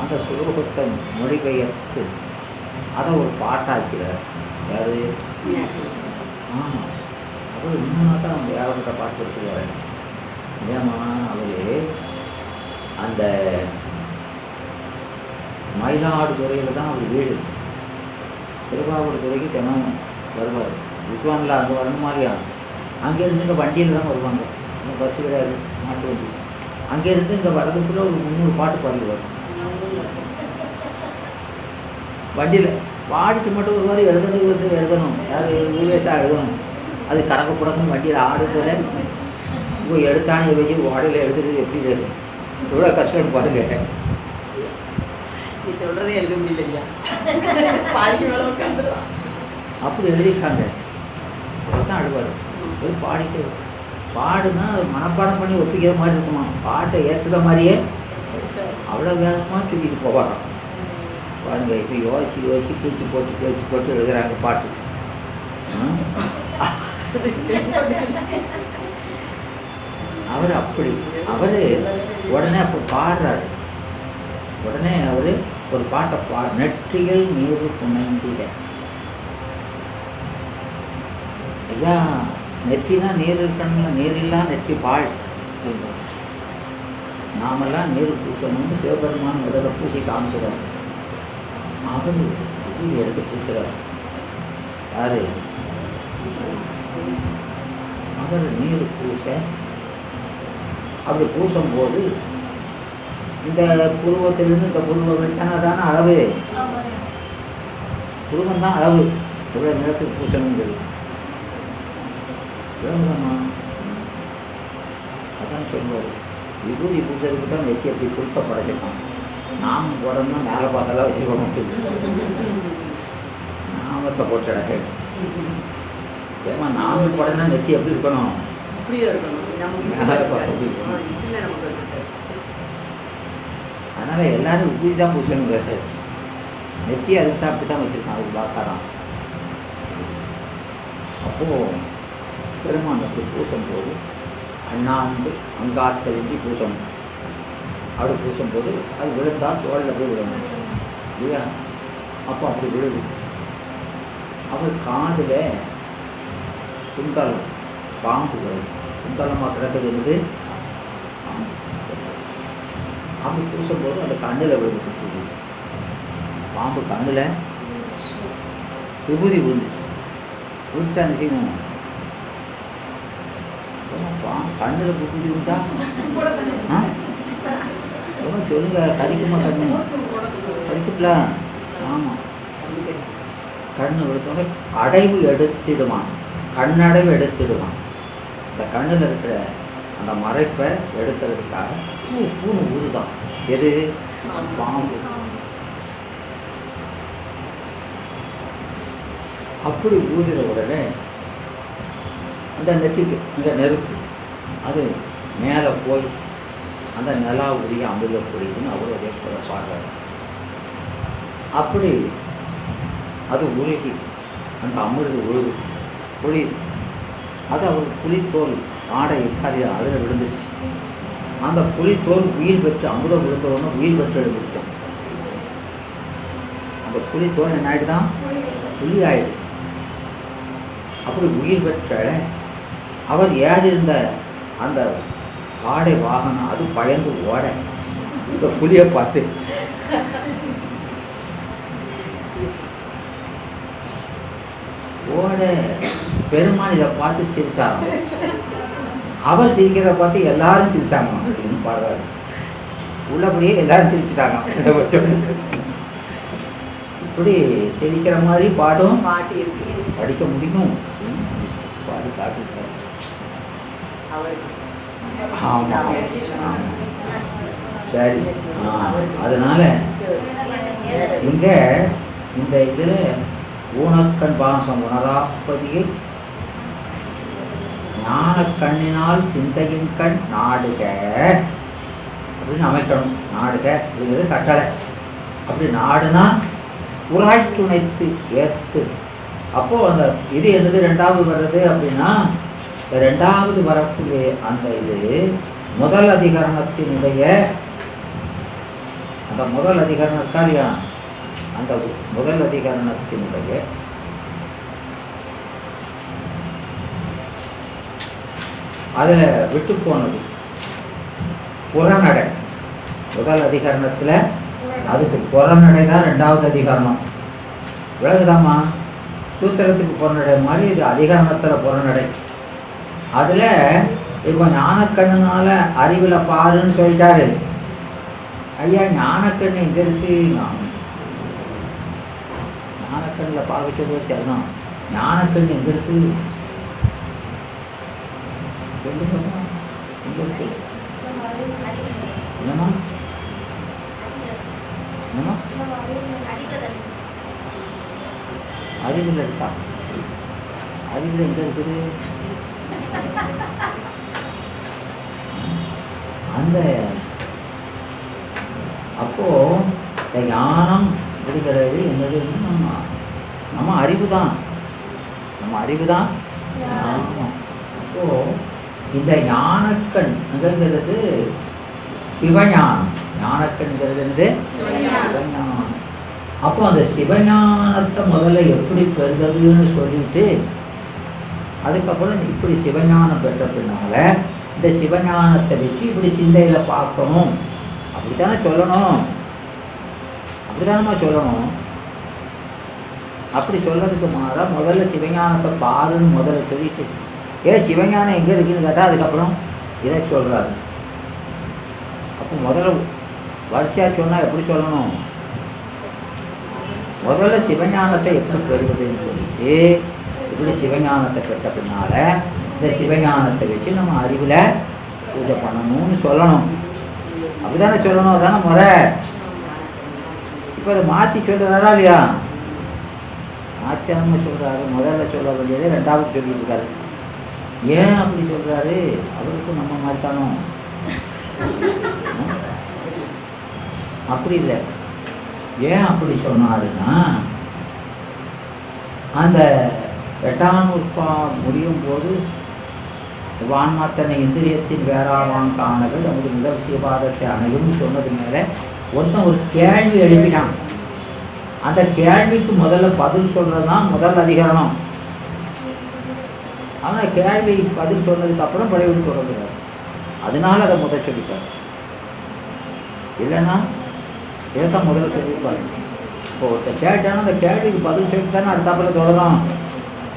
அந்த சுலோகத்தை மொழிபெயர்த்து அதை ஒரு பாட்டாக்கிறார். யார்? ஆமாம், அவர் இன்னும் தான் அவங்க யார்கிட்ட பாட்டு வச்சுருவார். ஏமா அவர் அந்த மயிலாடுதுறையில் தான் அவர் வீடு. திருவாவூர்துறைக்கு தினம் வருவார். வித்வானில் அங்கே வரணுமா இல்லையா? அங்கேருந்து இங்கே வண்டியில் தான் வருவாங்க. பஸ்ஸு கிடையாது, மாட்டு வண்டி. அங்கேருந்து இங்கே வர்றதுக்குள்ளே ஒரு 300 பாட்டு பாடிடுவார். வண்டியில் பாடிக்கு மட்டும் ஒரு மாதிரி எழுதணும் யார் ஊவேஷாக எழுதணும். அது கணக்கு புடக்குன்னு வண்டியில் ஆடுறதில் இப்போ எடுத்தானே வச்சு வாடையில் எழுதுறது எப்படி எவ்வளோ கஷ்டம் பாருங்க. நீ சொல்கிறதே எழுத முடியலையா, பாதிக்கு மேலே உட்காந்துருவான். அப்படி எழுதியிருக்காங்க. தான் அழுவார். ஒரு பாடிக்கு பாடுனா அது மனப்பாடம் பண்ணி ஒப்பிக்கிற மாதிரி இருக்குமா, பாட்டை ஏற்றுத மாதிரியே அவ்வளோ வேகமாக தூக்கிட்டு போவாராம். பாருங்க, இப்போ யோசிச்சு கிழிச்சு போட்டு எழுதுகிறாங்க பாட்டு. அவர் அப்படி உடனே அப்போ பாடுறாரு. உடனே அவர் ஒரு பாட்டை நெற்றியில் நீர் புனைந்திட. ஐயா, நெத்தினா நீர் இருக்கணும்ல, நீரில்லா நெற்றி பால். நாமெல்லாம் நீர் பூசணும்னு சிவபெருமான் முதல்ல பூசி காமிக்கிறார். அவர் எடுத்து பூசுகிறார். யாரு? அவர் நீர் பூச, அப்படி பூசும்போது இந்த புருவத்திலிருந்து இந்த புருவம் வச்சானா தானே அளவு, புருவம் தான் அளவு. எவ்வளோ நிலத்துக்கு பூசணுங்கிறது விளங்குதம்மா. அதான் சொல்லுவார், விபூதி பூசதுக்கு தான் நெத்தி அப்படி சுருக்க படைச்சிருக்கான். நாம் போடணும்னா மேலே பார்க்கலாம் வச்சுக்கணும். நாமத்தை போட்டுட ஏமா, நாம போடனா நெத்தி எப்படி இருக்கணும்? அதனால எல்லாரும் விபூதி தான் பூசணுங்கிறது. நெத்தி அதுக்கு தான் அப்படி தான் வச்சுருக்கான், அதுக்கு பார்க்காதான். அப்போது பெருமான் அப்படி பூசும்போது அண்ணாந்து அங்காத்தலின்றி பூசணும். அப்படி பூசும்போது அது விழுந்தால் தோளில் போய் விழணும் இல்லையா? அப்போ அப்படி விழுது. அவர் காதில் குண்டலம், பாம்புகள் குண்டலமாக கிடக்குது என்னது அப்படி பூசும்போது அந்த கண்ணில் விழுந்துட்டு, பாம்பு கண்ணில் விபூதி விழுந்துச்சு. விழுந்துட்டா அந்த செய்யணும், கண்ணில் விபூதி விழுந்தா சொல்லுங்க, கறிக்குமா? கண்ணு கறிக்குங்களா? ஆமாம், கண்ணு விழுத்தோட அடைவு எடுத்துடுவான், கண்ணடைவு எடுத்துடுவான். இந்த கண்ணில் இருக்கிற அந்த மறைப்பை எடுக்கிறதுக்காக பூணு ஊதுதான். எது? பாம்பு. அப்படி ஊதுற உடனே அந்த நெற்றிக்கு இந்த நெருப்பு அது மேலே போய் அந்த நிலா உரிய அமிர்த பொழிதுன்னு அவர் அதே போல பாடுறாரு. அப்படி அது உருகி அந்த அமிர்து பொழியுது. அது அவர் புலித்தோல் ஆடை இருக்காரியா அதில் விழுந்துச்சு. அந்த புலித்தோல் உயிர் பெற்று அமுதம் விழுந்தோன்னு உயிர் பெற்று எழுந்துச்சு. அந்த புலித்தோல் என்ன ஆகிடுதான்? புலி ஆயிடு. அப்படி உயிர் பெற்ற அவர் ஏறிருந்த அந்த ஆடை வாகனம் அது பயந்து ஓட, இந்த புலியை பார்த்து ஓட பெருமான் இதை பார்த்து சிரிச்சாராம். அவர் சிரிக்கிறத பார்த்து எல்லாரும் சிரிச்சாங்க அப்படின்னு பாடுறாரு. உள்ளபடியே எல்லாரும் சிரிச்சுட்டாங்க. இப்படி சிரிக்கிற மாதிரி பாடும் படிக்க முடியும், பாடி காட்டிருக்காரு. சரி, அதனால இங்க இந்த இதுல ஊனக்கண் பாசம் உணராப்பதியை ஞான கண்ணினால் சிந்தையின் கண் நாடுக அப்படின்னு அமைக்கணும். நாடுக அப்படிங்கிறது கட்டளை. அப்படி நாடுனா உராய் துணைத்து ஏத்து. அப்போ அந்த இது என்னது ரெண்டாவது வர்றது அப்படின்னா, ரெண்டாவது வரக்கூடிய அந்த இது முதல் அதிகரணத்தினுடைய அந்த முதல் அதிகரணம் இருக்கா இல்லையா, அந்த முதல் அதிகரணத்தினுடைய அதில் விட்டு போனது புறநடை. முதல் அதிகரணத்தில் அதுக்கு புறநடை தான் ரெண்டாவது அதிகரணம். விலகுதாமா? சூத்திரத்துக்கு புறநடை மாதிரி இது அதிகரணத்தில் புறநடை. அதில் இப்போ ஞானக்கண்ணுனால அறிவில் பாருன்னு சொல்லிட்டாரு. ஐயா, ஞானக்கண்ணு எங்கே இருக்கு? ஞானக்கண்ணில் பார்க்க சொல்வது அதுதான். ஞானக்கண் எங்கே இருக்குது சொல்லுங்கம்மா, எங்கே இருக்கு? என்னம்மா என்னம்மா அறிவில் இருக்கா? அறிவில் எங்கே இருக்குது? அந்த அப்போ இந்த ஞானம் அப்படிங்கிறது என்னதுன்னு நம்ம அறிவு தான், நம்ம அறிவு தான் ஞானம். அப்போ இந்த ஞானக்கண்ங்கிறது சிவஞானம். ஞானக்கண்ங்கிறது என்னது? சிவஞானம். அப்போ அந்த சிவஞானத்தை முதல்ல எப்படி பெறுகிறதுன்னு சொல்லிட்டு அதுக்கப்புறம் இப்படி சிவஞானம் பெற்ற பின்னால இந்த சிவஞானத்தை வச்சு இப்படி சிந்தையில் பார்க்கணும். அப்படித்தானே சொல்லணும், அப்படித்தானம்மா சொல்லணும். அப்படி சொல்கிறதுக்கு மாற முதல்ல சிவஞானத்தை பாருன்னு முதல்ல சொல்லிட்டு சிவஞானம் எங்கே இருக்குன்னு கேட்டால் அதுக்கப்புறம் இதை சொல்கிறாரு. அப்போ முதல்ல வரிசையாக சொன்னால் எப்படி சொல்லணும்? முதல்ல சிவஞானத்தை எப்படி பெறுகிறதுன்னு சொல்லிட்டு இப்படி சிவஞானத்தை பெற்ற பின்னால் இந்த சிவஞானத்தை வச்சு நம்ம அறிவில் பூஜை பண்ணணும்னு சொல்லணும். அப்படிதானே சொல்லணும், அதானே முறை. இப்போ அதை மாற்றி சொல்கிறாரா இல்லையா? மாற்றி நம்ம சொல்கிறாரு. முதல்ல சொல்ல வேண்டியதே ரெண்டாவது சொல்லிட்டு இருக்காரு. ஏன் அப்படி சொல்கிறாரு? அவருக்கும் நம்ம மாதிரி தானோ? அப்படி இல்லை. ஏன் அப்படி சொன்னாருன்னா அந்த 8ஆம் நூற்பா முடியும் போது வான்மாத்தனை இந்திரியத்தின் வேறாவான் காணவே நமது முதல் சிவபாதத்தை அணையும் சொன்னது மேலே ஒருத்தன் ஒரு கேள்வி எழுப்பினான். அந்த கேள்விக்கு முதல்ல பதில் சொல்கிறது தான் முதல் அதிகரணம். ஆனால் கேள்வி பதில் சொன்னதுக்கு அப்புறம் பழையபடி தொடங்குறார். அதனால அதை முதல் சொல்லிப்பார். இல்லைன்னா இதைத்தான் முதல்ல சொல்லியிருப்பாரு. இப்போ ஒருத்தர் கேட்டாலும் அந்த கேள்விக்கு பதில் சொல்லிட்டு தானே அடுத்தாப்புல தொடரும்.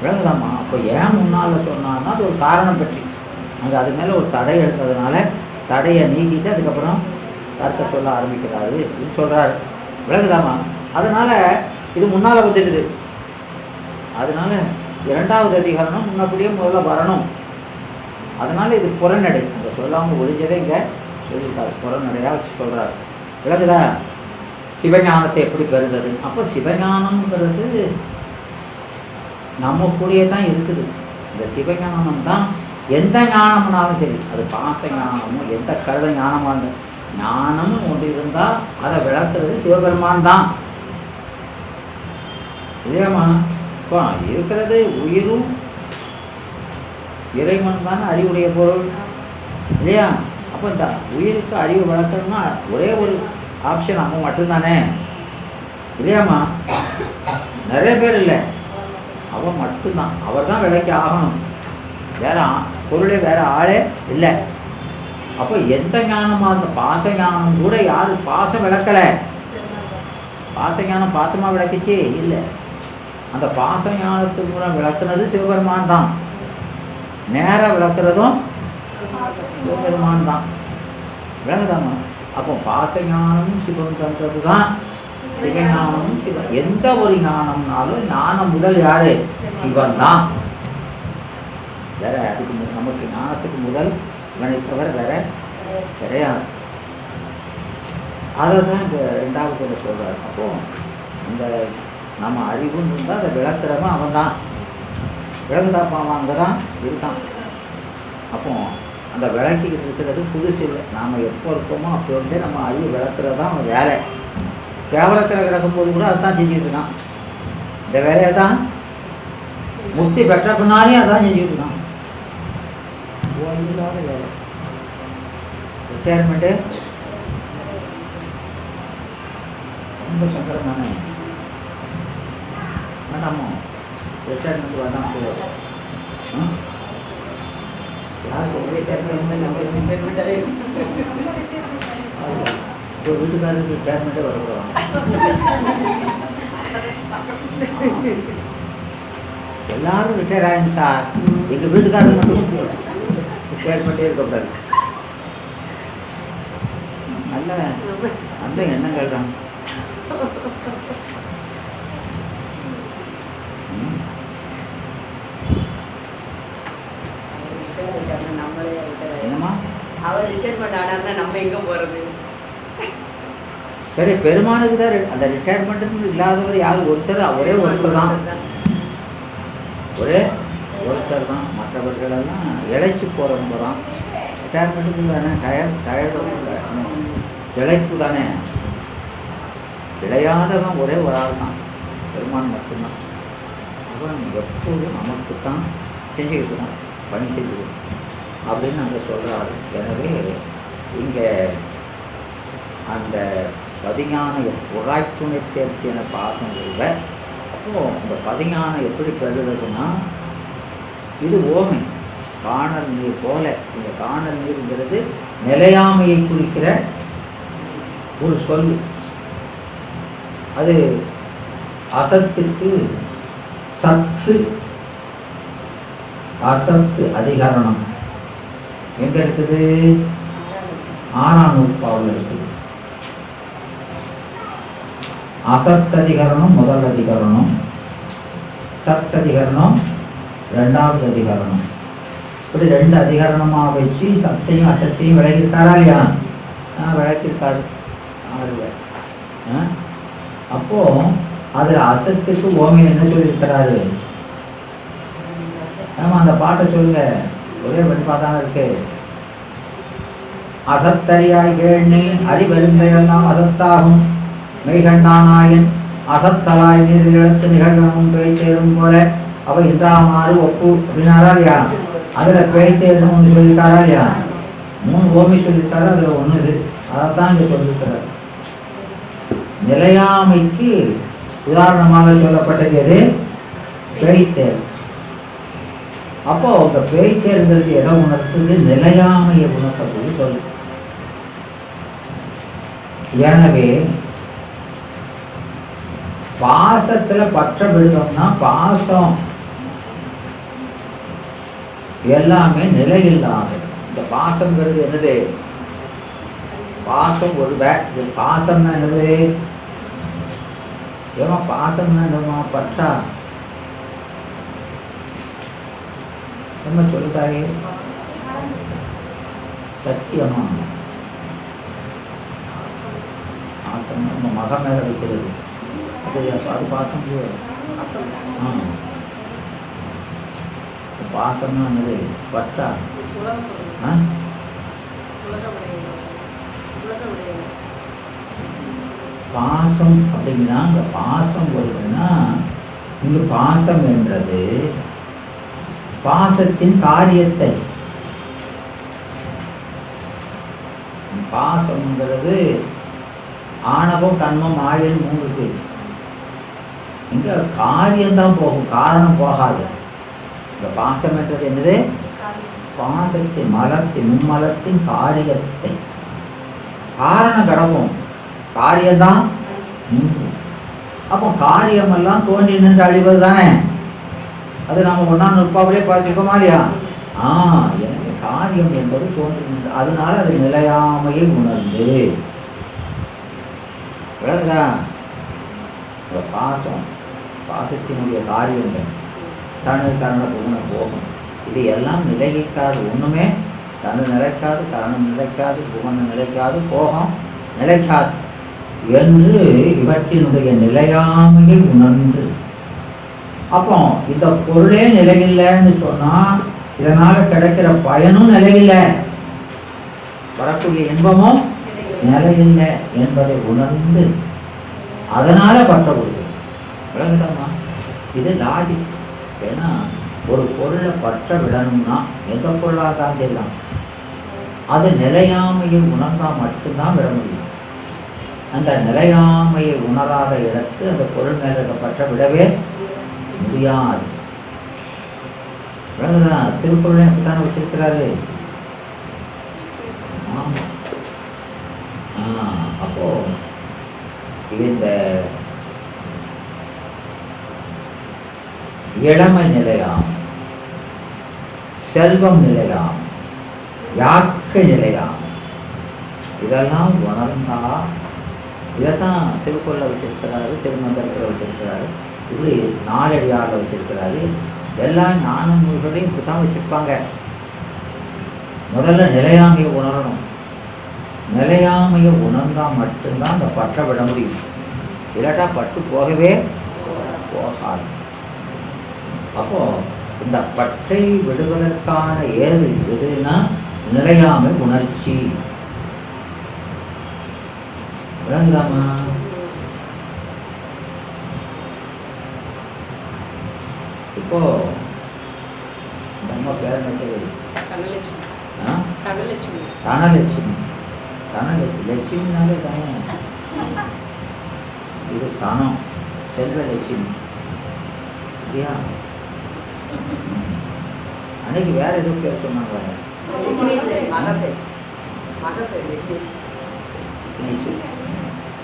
விளங்குதாம்மா? அப்போ ஏன் முன்னால் சொன்னான்னா அது ஒரு காரணம் பற்றி அங்கே அது மேலே ஒரு தடை எடுத்ததுனால தடையை நீக்கிட்டு அதுக்கப்புறம் கருத்தை சொல்ல ஆரம்பிக்கிறாரு அப்படின்னு சொல்கிறாரு. விளங்குதாம்மா? அதனால் இது முன்னால் வந்துடுது. அதனால் 2வது அதிகாரம் முன்னப்படியே முதல்ல வரணும். அதனால் இது புறநடை. அங்கே சொல்லாமல் ஒழிஞ்சதே இங்கே சொல்லியிருக்காரு. புறநடையாக சொல்கிறாரு. விளங்குதா? சிவஞானத்தை எப்படி பெறுறது? அப்போ சிவஞானம்ங்கிறது நம்ம கூடயே தான் இருக்குது. இந்த சிவஞானம் தான் எந்த ஞானம்னாலும் சரி, அது பாச ஞானமோ எந்த கருத ஞானமாக இருந்தது, ஞானம்னு ஒன்று இருந்தால் அதை விளக்குறது சிவபெருமான் தான் இல்லையாம்மா? இப்போ இருக்கிறது உயிரும் இறைவன் தானே அறிவுடைய பொருள் இல்லையா? அப்போ இந்த உயிருக்கு அறிவு வளர்க்கணும்னா ஒரே ஒரு ஆப்ஷன் அவன் மட்டும்தானே இல்லையாம்மா? நிறைய பேர் இல்லை, அவன் மட்டும்தான். அவர் தான் விளக்கி ஆகணும். வேற பொருளே வேற ஆளே இல்லை. அப்போ எந்த ஞானமாக இருந்த பாச ஞானம் கூட யாரு பாசம் விளக்கலை. பாச ஞானம் பாசமாக விளக்குச்சு இல்லை. அந்த பாச ஞானத்து மூலம் விளக்குனது சிவபெருமான் தான். நேராக விளக்குறதும் சிவபெருமான் தான். விளங்குதாம்மா? அப்போ பாச ஞானமும் சிவம் தந்தது தான் சிவஞானமும் சிவன். எந்த ஒரு ஞானம்னாலும் ஞானம் முதல் யாரு? சிவன் தான். வேற அதுக்கு நமக்கு ஞானத்துக்கு முதல் இவனை தவிர வேற கிடையாது. அதை தான் இங்கே 2வது சொல்கிறார். அப்போது அந்த நம்ம அறிவுன்னு இருந்தால் அதை விளக்குறவன் அவன் தான். விளக்குதாப்பா? அவன் அங்கே தான் இருக்கான். அப்போ அந்த விளக்கிக்கிட்டு இருக்கிறது புதுசு இல்லை. நாம் எப்போ இருக்கோமோ அப்போ இருந்தே நம்ம அறிவு விளக்குறது தான் அவன் வேலை. கேவலத்தில் கிடக்கும்போது கூட அதுதான் செஞ்சுக்கிட்டு இருக்கான். இந்த வேலையை தான் முக்தி பெற்ற பின்னாலே அதான் செஞ்சுக்கிட்டு இருக்கான். ஓய்வில்லாத வேலை. ரிட்டையர்மெண்ட்டு ரொம்ப சங்கடம் தானே? வேண்டாமோ? ரிட்டையர்மெண்ட் வேண்டாம் போதும். யாருக்கு இப்போ வீட்டுக்காரருக்கு ரிட்டையர்மெண்ட்டே வரக்கூடாது. எல்லாரும் ரிட்டையர் ஆகிடும் சார். எங்கள் வீட்டுக்காரர் மட்டும் ரிட்டையர்மெண்ட்டே இருக்கக்கூடாது. நல்ல நல்ல எண்ணங்கள் தான். போனாருன்னா நம்ம எங்க போறது? சரி, பெருமானுக்கு தான் அந்த ரிட்டையர்மெண்ட்டுன்னு இல்லாதவர் யார்? ஒருத்தர், ஒரே ஒருத்தர் தான், ஒரே ஒருத்தர் தான். மற்றவர்களெல்லாம் இழைச்சி போகிறவங்க தான். ரிட்டையர்மெண்ட்டுக்கு தானே, டயர்டும் இல்லை, இழைப்பு தானே. இழையாதவன் ஒரே ஒரு ஆள் தான், பெருமான் மட்டும்தான். அவன் எப்போதும் நமக்கு தான் செஞ்சுக்கிட்டு தான், பணி செஞ்சுக்கிட்டு அப்படின்னு அங்கே சொல்கிறாரு. எனவே இங்கே அந்த பதிஞான உராய்த்துணை தேர்த்தின பாசம் உள்ள. அப்போது இந்த பதிஞானம் எப்படி பெறுறதுன்னா, இது ஓமை, காணல் நீர் போல. இந்த காணல் நீருங்கிறது நிலையாமையை குறிக்கிற ஒரு சொல். அது அசத்துக்கு சத்து, அசத்து அதிகரணம் எங்க இருக்குது? 6ஆம் நூற்பாவில் இருக்குது. அசத்ததிகரணம் முதல் அதிகரணம், சத்ததிகரணம் 2வது அதிகரணம். இப்படி 2 அதிகரணமாக வச்சு சத்தையும் அசத்தையும் விளக்கியிருக்காரா இல்லையா? விளக்கியிருக்காரு. அப்போ அதில் அசத்துக்கு ஓமை என்ன சொல்லியிருக்கிறாரு? ஆமாம், அந்த பாட்டை சொல்லுங்க. ஒரே படிப்பாக தானே இருக்கு. அசத்தறியாய் கேள்னி அறிவெருந்தையெல்லாம் அசத்தாகும் மெய்கண்டானாயின் அசத்தலாய் நீரில் எழுத்து நிகழ்வும் பேய்த்தேரும் போல அவ இன்றாமாறு ஒப்பு அப்படின்னாரா இல்லையா? அதில் பேய்த்தேருன்னு சொல்லியிருக்காரா இல்லையா? 3 ஓமை சொல்லியிருக்காரு, அதில் 1 இது. அதைத்தான் இங்கே சொல்லியிருக்கிறார். நிலையாமைக்கு உதாரணமாக சொல்லப்பட்டது எது? பேய்த்தேர். அப்போ உங்க பேய்த்தேர்ங்கிறது எதை உணர்த்துது? நிலையாமையை உணர்த்தக்கூடிய சொல்லு. எனவே பாசத்துல பற்ற விடுதோம்னா, பாசம் எல்லாமே நிலையில்லாது. இந்த பாசம்ங்கிறது என்னது? பாசம் ஒரு இது பாசம்னா என்னது? ஏமா பாசம்னா என்னதுமா? பற்றா என்ன சொல்லுதாரு? சத்தியமா பாசம் நம்ம மக மேல வைக்கிறது, அது பாசம். பாசம்னா என்னது? பற்றா. பாசம் அப்படின்னா அங்க பாசம் வருதுன்னா, இங்கு பாசம் என்றது பாசத்தின் காரியத்தை. பாசம்ங்கிறது ஆணவம் கண்மம் ஆயுள் 3 இங்க காரியம்தான் போகும், காரணம் போகாது. இந்த பாசம் என்றது என்னது? பாசத்தின் மலத்தின் மும்மலத்தின் காரியத்தை. காரணம் கடவும், காரியம்தான். அப்போ காரியமெல்லாம் தோன்றி நின்று அழிவது தானே. அது நம்ம 1ஆம் நூற்பாவிலே பார்த்துருக்கோமா இல்லையா? எனவே காரியம் என்பது தோன்றி நின்று, அதனால அது நிலையாமையை உணர்ந்து விளங்குதா? பாசம், பாசத்தினுடைய காரியங்கள் தனு கரண புகுண போகும், இது எல்லாம் நிலைக்காது. ஒண்ணுமே தனு நிலைக்காது, கரணம் நிலைக்காது, புவனம் நிலைக்காது, போகம் நிலைக்காது என்று இவற்றினுடைய நிலையாமையை உணர்ந்து. அப்போ இந்த பொருளே நிலையில்லைன்னு சொன்னா, இதனால கிடைக்கிற பயனும் நிலையில்லை, வரக்கூடிய இன்பமும் நிலையில்லை என்பதை உணர்ந்து அதனால பற்ற முடியும். விளங்குதம்மா? இது லாஜிக். ஏன்னா ஒரு பொருளை பற்ற விடணும்னா எந்த பொருளாக தான் தெரியலாம், அது நிலையாமையை உணர்ந்தால் மட்டும்தான் விட முடியும். அந்த நிலையாமையை உணராத இடத்து அந்த பொருள் மேல பற்ற விடவே முடியாது. விளங்குதான்? திருக்குறளை அப்படித்தானே வச்சிருக்கிறாரு. ஆமா. அப்போ இந்த இளமை நிலையாம், செல்வம் நிலையாம், யாக்கை நிலையாம், இதெல்லாம் உணர்ந்தா, இதைத்தான் திருக்குறளை வச்சிருக்கிறாரு, திருமந்திரத்தில் வச்சிருக்கிறாரு, இப்படி 4 அடியாரில் வச்சிருக்கிறாரு. எல்லா ஞான நூல்களையும் இப்படி தான் வச்சிருப்பாங்க. முதல்ல நிலையாமையை உணரணும். நிலையாமையை உணர்ந்தால் மட்டும்தான் அந்த பற்றை விட முடியும். இல்லாட்டா பற்று போகவே போகாது. அப்போ இந்த பற்றை விடுவதற்கான ஏது எதுன்னா நிலையாமை உணர்ச்சி. விளங்குதாமா? இப்போ நம்ம பேர் தனலட்சுமி. லட்சுமினாலே தானே இது தனம், செல்வ லட்சுமி இல்லையா? அன்னைக்கு வேற எதுவும் பேர் சொன்னாங்க.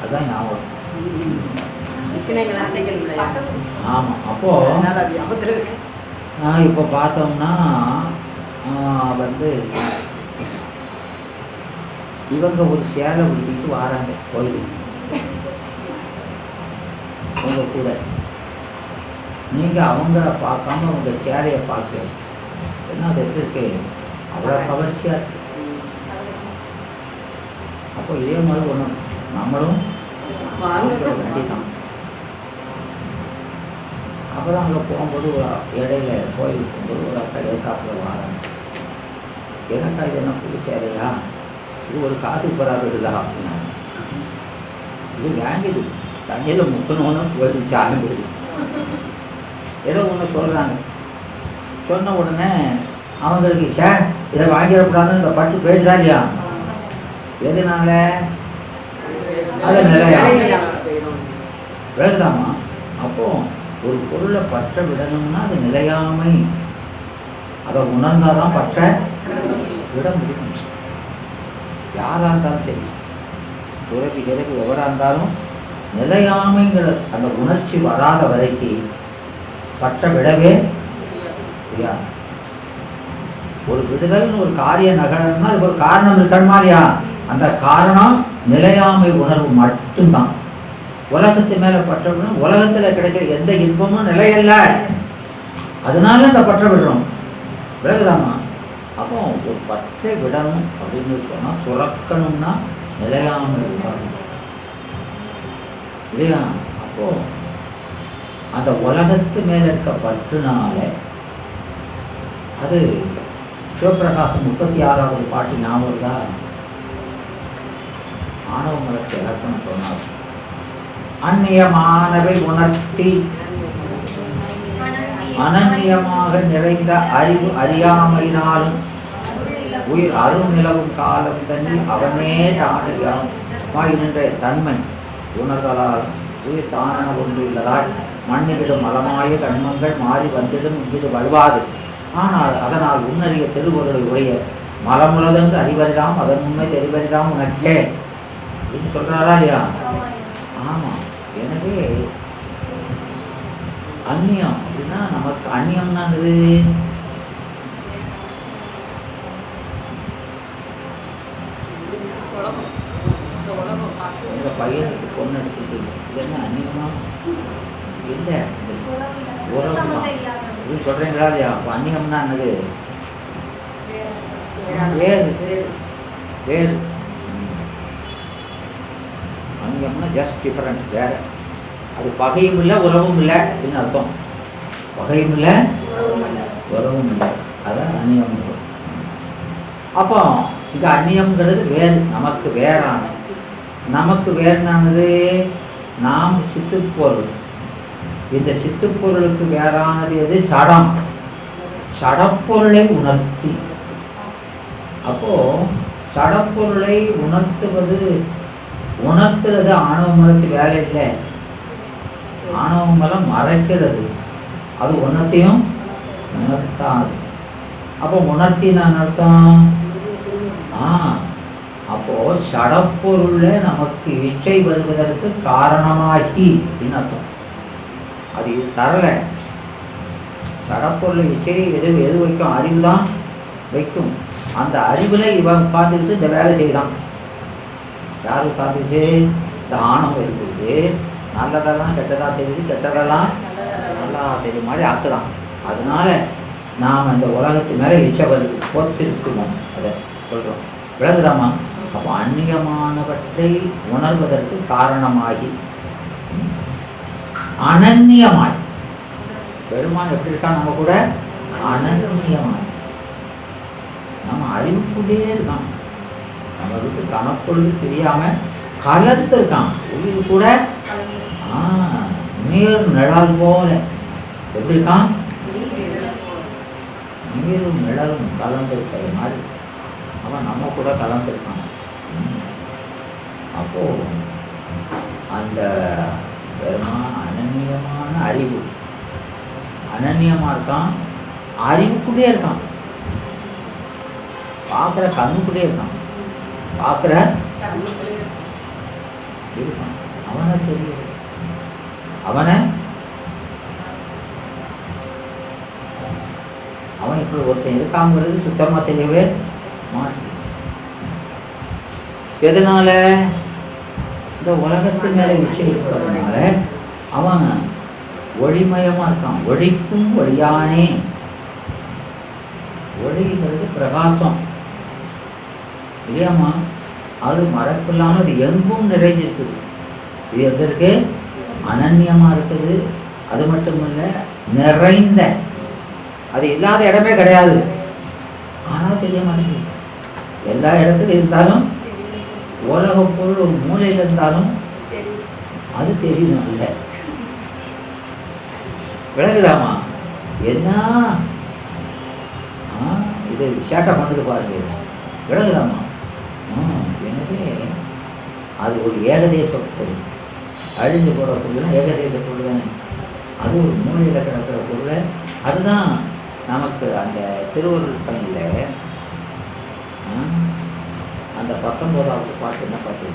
அதான் ஞாபகம். ஆமாம். அப்போ இப்போ பார்த்தோம்னா வந்து இவங்க ஒரு சேலை உடுத்திட்டு வராங்க கோயிலுக்கு. உங்க கூட நீங்கள் அவங்கள பார்க்காம அவங்க சேலையை பார்க்க என்ன அது எப்படி இருக்கு? அவ்வளோ கவர்ச்சியாக இருக்கு. அப்போ இதே மாதிரி ஒன்று நம்மளும் வேண்டிதான். அப்புறம் அங்கே போகும்போது ஒரு இடையில கோயிலுக்கு போகும்போது ஒரு அக்கா ஏத்தாப்பில் வராங்க. எனக்கா இது என்ன புது சேலையா? இது ஒரு காசுக்கு வராதுல்ல அப்படின்னா இது வாங்கிது தண்ணியில் முக்கணும்னு போயிடுச்சு ஆரம்பிடுது. ஏதோ ஒன்று சொல்கிறாங்க. சொன்ன உடனே அவங்களுக்கு இதை வாங்கிடக்கூடாதுன்னு இந்த பட்டு போயிட்டு தான் இல்லையா? எதனால? அது நிலையா விலகுதாமா? அப்போ ஒரு பொருளை பற்ற விடணும்னா அது நிலையாமை. அதை உணர்ந்தாதான் பற்ற விட முடியும். யாராக இருந்தாலும் சரி, துறவி கிழக்கு எவராக இருந்தாலும் நிலையாமைங்கிற அந்த உணர்ச்சி வராத வரைக்கும் பற்ற விடவே முடியாது. ஒரு விடுதல்னு ஒரு காரியம் நகரணும்னா அதுக்கு ஒரு காரணம் இருக்கணுமா இல்லையா? அந்த காரணம் நிலையாமை உணர்வு மட்டும்தான். உலகத்து மேலே பற்ற விடணும். உலகத்தில் கிடைக்கிற எந்த இன்பமும் நிலையல்ல, அதனால அந்த பற்ற விடுறோம். விலகுதாமா? அப்போ ஒரு பற்றை விடணும் அப்படின்னு சொன்னால் துறக்கணும்னா நிலையாமை உணரணும் இல்லையா? அப்போ அந்த உலகத்து மேலே இருக்க பற்றுனால அது சிவபிரகாசம் 36வது பாட்டு ஞாபகம் இருக்கா? ஆணவ மலத்தை இலக்கணம் சொன்னார். அந்நியமானவை உணர்த்தி அனன்யமாக நிறைந்த அறிவு அறியாமையினாலும் உயிர் அருள் நிலவும் காலம் தண்ணி அவனே தானியமாய் நின்ற தன்மை உணர்தலால் உயிர் தானென ஒன்று உள்ளதால் மண்ணிலும் மலமாய கண்மங்கள் மாறி வந்திடும் இங்கு வருவாது. ஆனால் அதனால் உன்னறிய திருவுருளை உடைய மலமுளதென்று அறிவறிதாம் அதன் உண்மை தெரிவறிதாம் உனக்கே அப்படின்னு சொல்றாரா இல்லையா? ஆமாம். எனவே அந்நியம் அப்படின்னா நமக்கு அந்நியம்னா இது இந்த பையனுக்கு பொண்ணு அடிச்சுட்டு இது என்ன அந்நியமா இல்லை உறவுமா அப்படின்னு சொல்றீங்களா இல்லையா? அப்போ அந்நியம்னா என்னது? வேறு வேறு அந்நியம்னா ஜஸ்ட் டிஃபரெண்ட், வேற. அது பகையும் இல்லை உறவும் இல்லை அப்படின்னு அர்த்தம். பகையும் இல்லை உறவும் இல்லை, அதான் அந்நியம். அப்போ இங்கே அந்நியம்ங்கிறது வேறு, நமக்கு வேறான. நமக்கு வேறானது நாம் சித்துப்பொருள். இந்த சித்துப்பொருளுக்கு வேறானது எது? சடம். சடப்பொருளை உணர்த்தி. அப்போ சடப்பொருளை உணர்த்துறது ஆணவ மலத்து வேலை இல்லை. ஆணவ மலம் மறைக்கிறது, அது ஒன்றத்தையும் உணர்த்தாது. அப்போ உணர்த்தினா அர்த்தம் அப்போ சடப்பொருள்ல நமக்கு இச்சை வருவதற்கு காரணமாகி அப்படின்னு அர்த்தம். அது தரல. சடப்பொருள் இச்சையை எது வைக்கும்? அறிவு தான் வைக்கும். அந்த அறிவுல இவன் உட்கார்ந்துக்கிட்டு இந்த வேலை செய்தான். யார் உட்கார்ந்துக்கிட்டு? இந்த ஆணவம் இருக்குது. நல்லதெல்லாம் கெட்டதாக தெரியுது, கெட்டதெல்லாம் நல்லா தெரியும் மாதிரி ஆக்குதான். அதனால நாம் அந்த உலகத்து மேலே இச்சை வருது, பொத்திருக்குமோ அதை சொல்கிறோம். விளங்குதாமா? அப்போ அந்நியமானவற்றை உணர்வதற்கு காரணமாகி அனன்யமாய் பெருமான் எப்படி இருக்கா நம்ம கூட அனன்யமாய் நம்ம அறிவுக்குள்ளே இருக்கான். நம்ம விட்டு கணப்பொழுது தெரியாம கலந்துருக்கான். உயிர் கூட நீர் நிழல் போல எப்படி இருக்கான்? நீரும் நிழலும் கலந்துருக்கிறது மாதிரி அவன் நம்ம கூட கலந்துருக்கான். அப்போ அந்த பெருமான் அனன்யமான அறிவு, அனன்யமா இருக்கான், அறிவுக்குள்ளே இருக்கான், பார்க்குற கண்ணுக்குள்ளே இருக்கான், பார்க்குற இருக்கான். அவனை தெரியும், அவனை அவன் இப்படி ஒருத்தன் இருக்காங்கிறது சுத்தமாக தெரியவே மாட்டேங்குது. எதனால? இந்த உலகத்து மேலே விஷயம் இருக்கிறதுனால அவன் ஒளிமயமா இருக்கான். ஒளிக்கும் ஒளியானே. ஒளிங்கிறது பிரகாசம் இல்லையாம்மா? அது மறைப்பு இல்லாமல் அது எங்கும் நிறைஞ்சிருக்குது. இது எங்க இருக்கு? அனன்யமா இருக்குது. அது மட்டும் இல்லை, நிறைந்த, அது இல்லாத இடமே கிடையாது. ஆனால் தெரிய மாட்டேங்குது. எல்லா இடத்துலையும் இருந்தாலும், உலக பொருள் ஒரு மூலையில் இருந்தாலும் அது தெரியும். இல்லை விளங்குதாமா? என்ன இது சேட்டை பண்ணுது பாருங்க. விளங்குதாமா? எனவே அது ஒரு ஏகதேச பொருள். அழிஞ்சு போகிற பொருள்னா ஏகதேச பொருள் தானே. அது ஒரு மூலையில் கிடக்கிற பொருள். அதுதான் நமக்கு அந்த திருவள்ளுவர் பயனில் அந்த 19வது பாட்டு என்ன பாட்டு?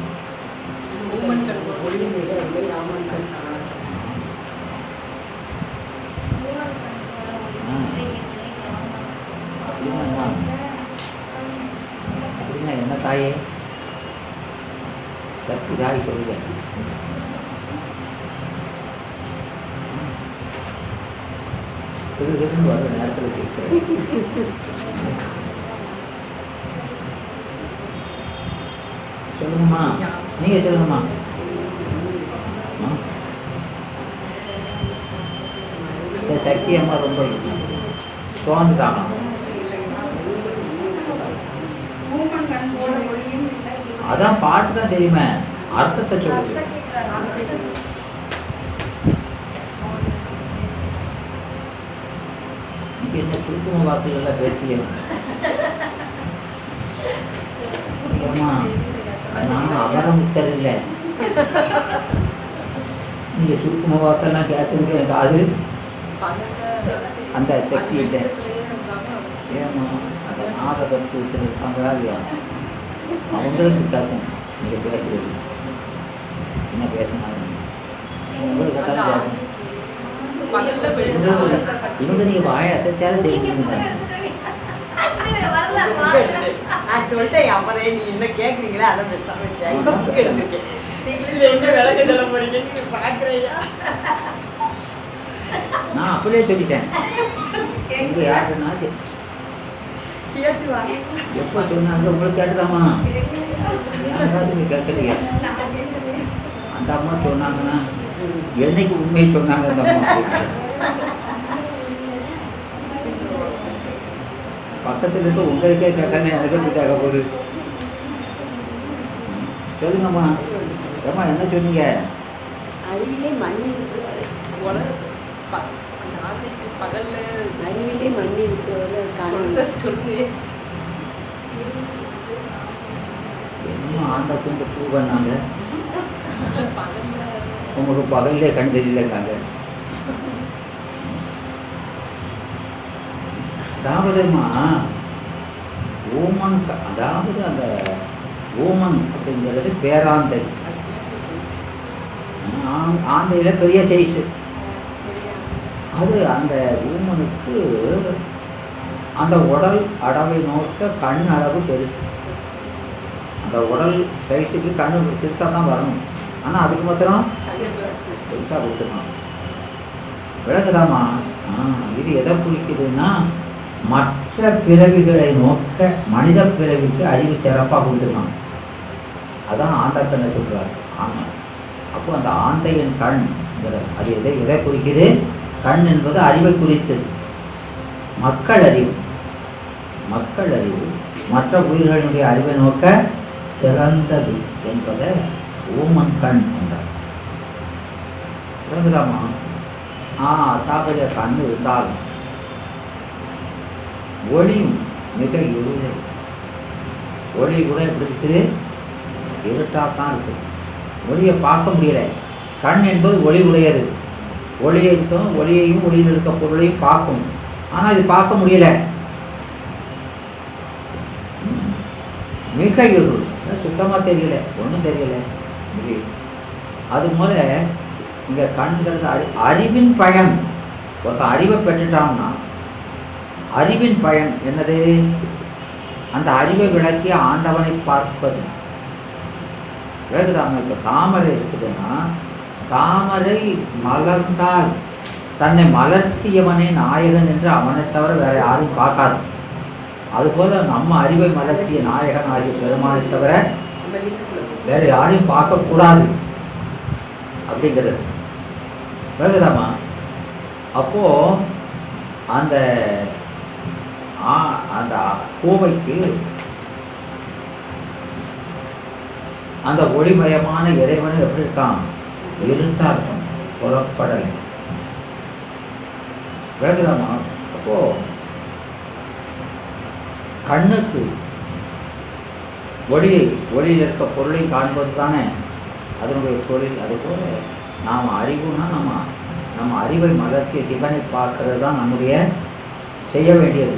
அப்படின்னா என்ன தாயே? சக்தி தாய் சொல்லுங்க. திருன்னு வர நேரத்தில் கேட்கிறேன். சொல்லுங்கம்மா, நீங்க சொல்லுங்கம்மா. இந்த சக்தி அம்மா ரொம்ப சோர்ந்துட்டாங்க. அதான் பாட்டு தான் தெரியுமே, அர்த்தத்தை சொல்லுது. என்ன சுருக்கும வாக்குகள் எல்லாம் பேசலையா? நானும் அமரமுத்தர் இல்லை. நீங்க சுருக்கும வாக்கெல்லாம் கேட்கறதுக்கு எனக்கு அது அந்த சக்தி இல்லை. ஏமா அந்த நாதத்தை இருக்காங்களா இல்லையா? அவங்களுக்கு கேட்கும் நீங்க பேசுறது. என்ன பேசினாலும் உங்களுக்கு கேட்டாலும் கேட்கும். இவங்க நீங்க வாய அசைச்சாலும் தெரிஞ்சுங்க. நான் சொல்லிட்டேன் அப்பதே, நீ என்ன கேட்குறீங்களா? அதை பேசாம எடுத்துருக்கேன். என்ன விளக்க சொல்ல போறீங்க நீங்க பாக்குறையா? நான் அப்படியே சொல்லிட்டேன். இங்க யாருன்னாச்சு கேட்டு வாங்க. எப்போ சொன்னாங்க? உங்களுக்கு கேட்டுதாம்மா? யாராவது கேட்கலையா? அந்த அம்மா சொன்னாங்கன்னா என்னைக்கு உண்மையை சொன்னாங்க அந்த அம்மா? பக்கத்தில் இருக்க உங்களுக்கே கேட்கணும், எனக்கு எப்படி கேட்க போகுது? சொல்லுங்கம்மா. ஏம்மா என்ன சொன்னீங்க? அறிவிலே மண்ணி பகல்ல அறிவிலே மண்ணி இருக்கிறவரை சொல்லுங்க. என்ன ஆண்ட கொஞ்சம் பூ பண்ணாங்க, உங்களுக்கு பகல்லே கண் தெரியலங்காங்க. அதாவதுமா ஓமன், அதாவது அந்த ஓமன் அப்படிங்கிறது பேராந்தை. ஆந்தையில் பெரிய சைஸு. அது அந்த ஊமனுக்கு அந்த உடல் அளவை நோக்க கண் அளவு பெருசு. அந்த உடல் சைஸுக்கு கண் சிறுசாக தான் வரணும். ஆனால் அதுக்கு மாத்திரம் பெருசாக கொடுத்துருக்கான். விளக்குதாமா? இது எதை குறிக்குதுன்னா, மற்ற பிறவிகளை நோக்க மனித பிறவிக்கு அறிவு சிறப்பாக கொடுத்துருக்கான். அதான் ஆந்த கண்ணை சொல்கிறார் ஆன்மா. அப்போ அந்த ஆந்தையின் கண் அது எதை குறிக்குது? கண் என்பது அறிவை குறித்தது. மக்கள் அறிவு மற்ற உயிர்களினுடைய அறிவை நோக்க சிறந்தது என்பதை ஊமன் கண் என்றார். விளங்குதாமா? அத்தாபதிய கண் இருந்தாலும் ஒளியும் மிக இருளை. ஒளி கூட எப்படி இருக்குது? இருட்டாத்தான் இருக்குது. ஒளியை பார்க்க முடியல. கண் என்பது ஒளி உடையது. ஒளியை இருக்கும், ஒளியையும் ஒளியில் இருக்க பொருளையும் பார்க்கும். ஆனால் இது பார்க்க முடியல. மிக இருள், சுத்தமாக தெரியல, ஒன்றும் தெரியல. அது போல இங்கே கண்கிறது அறிவின் பயன். ஒருத்தன் அறிவை பெற்றுட்டான்னா அறிவின் பயன் என்னது? அந்த அறிவை விளக்கிய ஆண்டவனை பார்ப்பது. விளக்குதாம? இப்போ தாமரை இருக்குதுன்னா தாமரை மலர்ந்தால் தன்னை மலர்த்தியவனே நாயகன் என்று அவனை தவிர வேற யாரும் பார்க்காது. அதுபோல நம்ம அறிவை மலர்த்திய நாயகன் ஆகிய பெருமானை தவிர வேற யாரையும் பார்க்கக்கூடாது அப்படிங்கிறது. விளக்குதாமா? அப்போ அந்த அந்த கோவைக்கு அந்த ஒளிமயமான இறைவன் எப்படி இருக்கான்? இருட்டா இருக்கும், புறப்படலை. விளக்குதாமா? அப்போ கண்ணுக்கு ஒளியில் இருக்க பொருளை காண்பது தானே அதனுடைய தொழில். அதுபோல நாம் அறிவுனா நம்ம அறிவை மலர்த்திய சிவனை பார்க்கறது தான் நம்முடைய செய்ய வேண்டியது.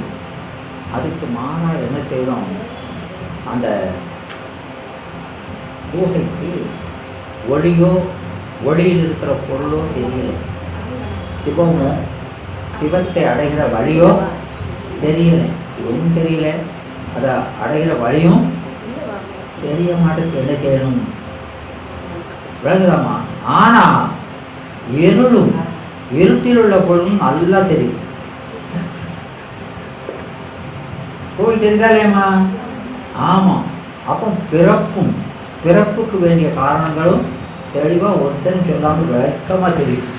அதுக்கு மாறாக என்ன செய்யணும்? அந்த ஊகைக்கு ஒளியில் இருக்கிற பொருளோ தெரியல, சிவமோ சிவத்தை அடைகிற வழியோ தெரியல, சிவமும் தெரியல, அதை அடைகிற வழியும் தெரிய மாட்டேங்குது. என்ன செய்யணும்? விளங்குதாமா? ஆனால் இருட்டில் உள்ள பொருளும் நல்லா தெரியும். போய் தெரியுதா இல்லையம்மா? ஆமாம். அப்போ பிறப்புக்கு வேண்டிய காரணங்களும் தெளிவாக ஒருத்தரும் சொல்லாமல் விளக்கமாக தெரியும்.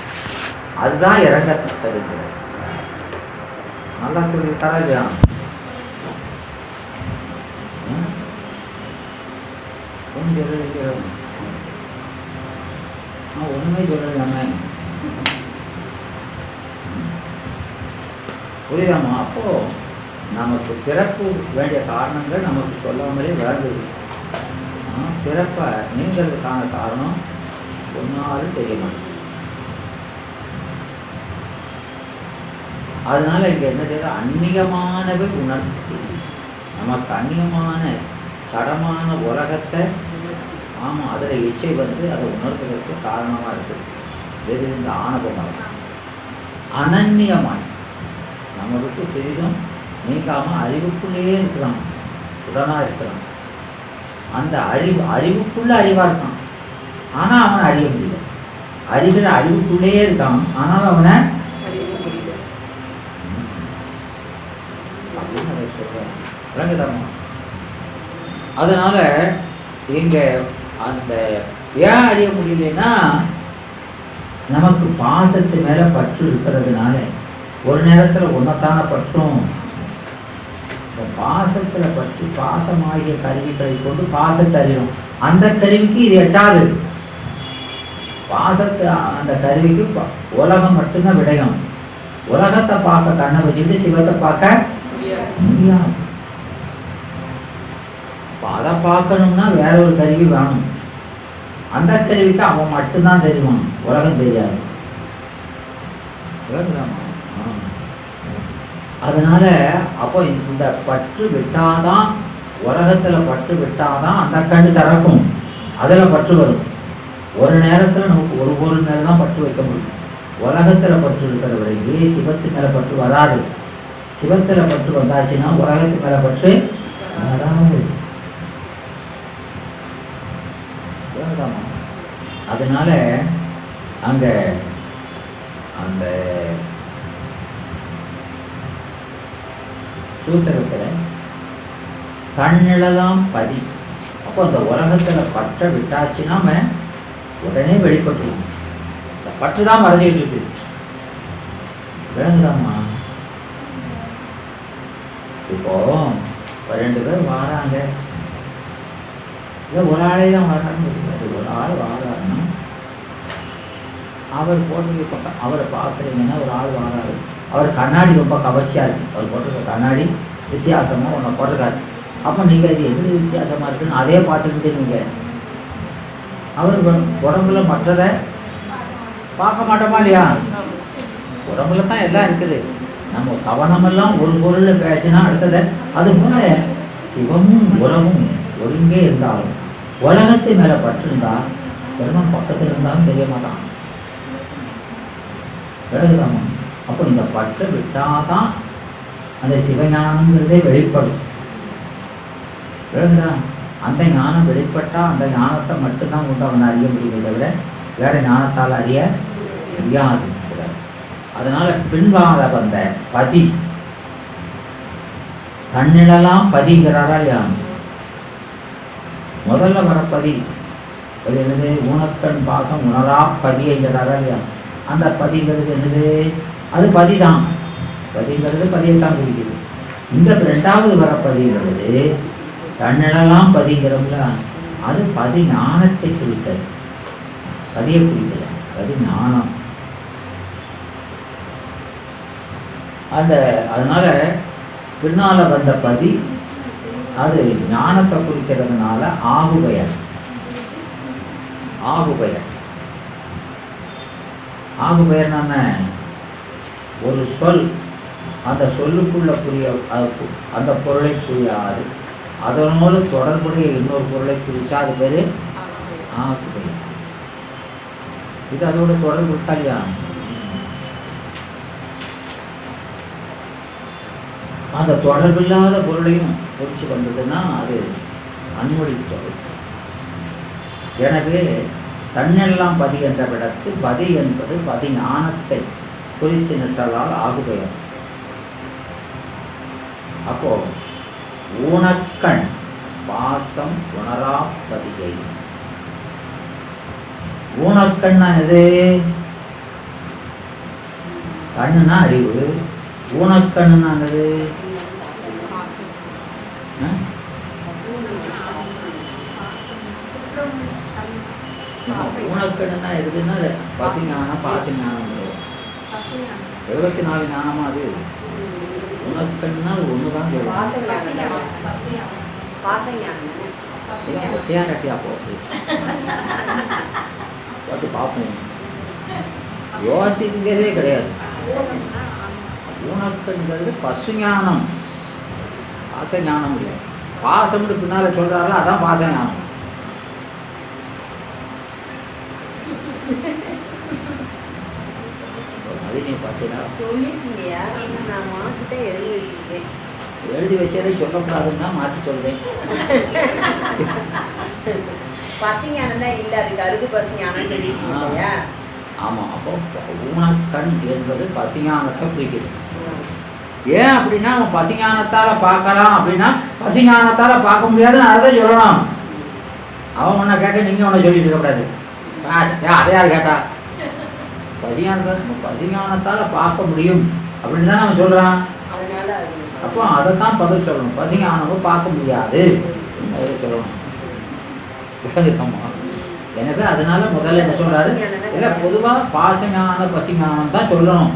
அதுதான் இறங்கத்தக்கது. நல்லா சொல்லிட்டாரா? ஒன்றுமே சொல்லலாமே. புரியுதாமா? அப்போ நமக்கு பிறப்பு வேண்டிய காரணங்கள் நமக்கு சொல்லாமலே விளங்குது. பிறப்பை நீங்கிறதுக்கான காரணம் ஒன்றாலும் தெரிய மாட்டேங்குது. அதனால இங்கே என்ன செய்யற? அந்நியமானவை உணர்த்தி நமக்கு அந்நியமான சடமான உலகத்தை அதில் இச்சை அதை உணர்வதற்கு காரணமாக இருக்குது. எது? இந்த ஆணவமாக அனன்யமாய் நம்ம விட்டு சிறிதும் நீங்காமல் அறிவுக்குள்ளேயே இருக்கிறான், உடனாக இருக்கிறான். அந்த அறிவுக்குள்ள அறிவாக இருக்கான், ஆனால் அவனை அறிய முடியல. அறிகிற அறிவுக்குள்ளேயே இருக்கான், ஆனால் அவனை அறிய முடியல அப்படின்னு அதை சொல்றான். விளங்குதாமா? அதனால இங்க அந்த ஏன் அறிய முடியலன்னா நமக்கு பாசத்து மேல பற்று இருக்கிறதுனால ஒரு நேரத்தில் ஒன்னத்தான பற்றும். பாசத்துல பற்றி பாசமாகிய கருவிகளை கொண்டு பாசத்தை அறியும். அந்த கருவிக்கு இது எட்டாது. பாசத்தை அந்த கருவிக்கு உலகம் மட்டும்தான் விடயம். உலகத்தை பார்க்க கண்ணை வச்சுட்டு சிவத்தை பார்க்க முடியாது. அதை பார்க்கணும்னா வேற ஒரு கருவி வேணும். அந்த கருவிக்கு அவன் மட்டும்தான் தெரியும், உலகம் தெரியாது. அதனால அப்போ இந்த பற்று விட்டாதான், உலகத்துல பற்று விட்டாதான் அந்த கண்ணு திறக்கும், அதுல பற்று வரும். ஒரு நேரத்துல நமக்கு ஒரு பொருள் மேலதான் பற்று வைக்க முடியும். உலகத்துல பற்று இருக்கிற வரையே சிவத்து மேல பற்று வராது. சிவத்துல பற்று வந்தாச்சுன்னா உலகத்து மேல பற்று வராது. அதனால அங்க அந்த சூத்திரத்துல தன்னிழலாம் அப்போ அந்த உலகத்தில் பற்ற விட்டாச்சுன்னா உடனே வெளிப்பட்டுருவோம். இந்த பற்று தான் மறைஞ்சிட்டு இருக்கு. விளங்குதாம்மா? இப்போ 2 பேர் வாராங்க, இல்லை ஒரு ஆளே தான் வரான்னு வச்சுக்காது. ஒரு ஆள் வாராருன்னா அவர் போட்டிருக்க பக்கம் அவரை பார்க்குறீங்கன்னா ஒரு ஆள் வாராரு, அவர் கண்ணாடி ரொம்ப கவர்ச்சியாக இருக்குது, அவர் போட்டிருக்க கண்ணாடி வித்தியாசமாக ஒன்று போட்டிருக்காரு. அப்போ நீங்கள் இது எது வித்தியாசமாக இருக்குன்னு அதே பார்த்துக்கிட்டு நீங்கள் அவர் உடம்புல மற்றதை பார்க்க மாட்டோமா இல்லையா? உடம்புல தான் எல்லாம் இருக்குது. நம்ம கவனமெல்லாம் ஒரு பொருளில் பேச்சுன்னா அடுத்ததை அது போல சிவமும் உலகும் ஒருங்கே இருந்தாலும் உலகத்தை மேலே பற்றிருந்தா பெருமான் பக்கத்தில் இருந்தாலும் தெரிய மாட்டான். விலகுதாமா? அப்போ இந்த பற்றை விட்டாதான் அந்த சிவஞானங்கிறதே வெளிப்படும். விலகுதா? அந்த ஞானம் வெளிப்பட்டால் அந்த ஞானத்தை மட்டும்தான் கொண்டு அவனை அறிய முடியுமே தவிர வேற ஞானத்தால் அறிய முடியாது. அதனால பின்வார வந்த பதி தன்னிலெல்லாம் பதிங்கிறாரா இல்லையா? முதல்ல வர பதி அது என்னது? ஊனக்கண் பாசம் உணரா பதிங்கிறாரா இல்லையா? அந்த பதிங்கிறது என்னது? அது பதிதான். பதிங்கிறது பதியைத்தான் குறிக்குது. இந்த 2வது வர பதிங்கிறது தன்னிலெல்லாம் பதிங்கிறோம்ல, அது பதி ஞானத்தை குறித்தது, பதியை குறிக்கல, பதி ஞானம். அதனால பின்னால வந்த பதி அது ஞானத்தை குறிக்கிறதுனால ஆகுபெயர். ஆகுபெயர் ஆகுபெயர்னா ஒரு சொல் அந்த சொல்லுக்குள்ள அந்த பொருளை புரியாது, அதனோடு தொடர்புடைய இன்னொரு பொருளை குறிச்சா அது பேரு ஆகுபெயர். இது அதோட தொடர்பு இருக்காளியா? அந்த தொடர்பில்லாத பொருளையும் குறிச்சு வந்ததுன்னா அது அன்மொழி தொடர்பு. எனவே தன்னெல்லாம் பதி என்ற விடத்து பதி என்பது பதி ஞானத்தை குறித்து நிற்றலால் ஆகுபெயர். அப்போ ஊனக்கண் பாசம் உணரா பதியை. ஊனக்கண்ணா எது? கண்ணுனா அறிவு, ஊனக்கண்ணுனா என்னது? ஊனக்கண்ணுனா எதுன்னா பசிஞானம் பாசஞானம் 74 ஞானமா? அது உனக்கண்ணுனா அது ஒண்ணுதான் ஒத்தையாரட்டியா போகுது. பார்த்து பார்ப்போம், யோசிக்கிறதே கிடையாது. ஊனக்கண்கிறது பசுஞானம், பாசஞானம் இல்லை. பாசம்னு பின்னால சொல்றாரு, அதான் பாசஞானம். எழுதி வச்சதை சொல்லக்கூடாதுன்னா மாற்றி சொல்றேன். ஆமா, அப்போ ஊனக்கண் என்பது பசிஞானத்தை குறிக்குது. ஏன் அப்படின்னா அவன் பசிஞானத்தால பார்க்கலாம் அப்படின்னா பசிஞானத்தால பார்க்க முடியாதுன்னு அதை சொல்லணும். அவன் ஒன்ன கேட்க நீங்க ஒன்ன சொல்லிட்டு இருக்கக்கூடாது. அதே யார் கேட்டா? பசிஞானத்தால பார்க்க முடியும் அப்படின்னு தான் அவன் சொல்றான். அப்போ அதைத்தான் பதில் சொல்லணும். பசிஞானமும் பார்க்க முடியாது சொல்லணும். எனவே அதனால முதல்ல என்ன சொல்றாரு? இல்ல பொதுவா பாசஞான பசிஞானம் தான் சொல்லணும்.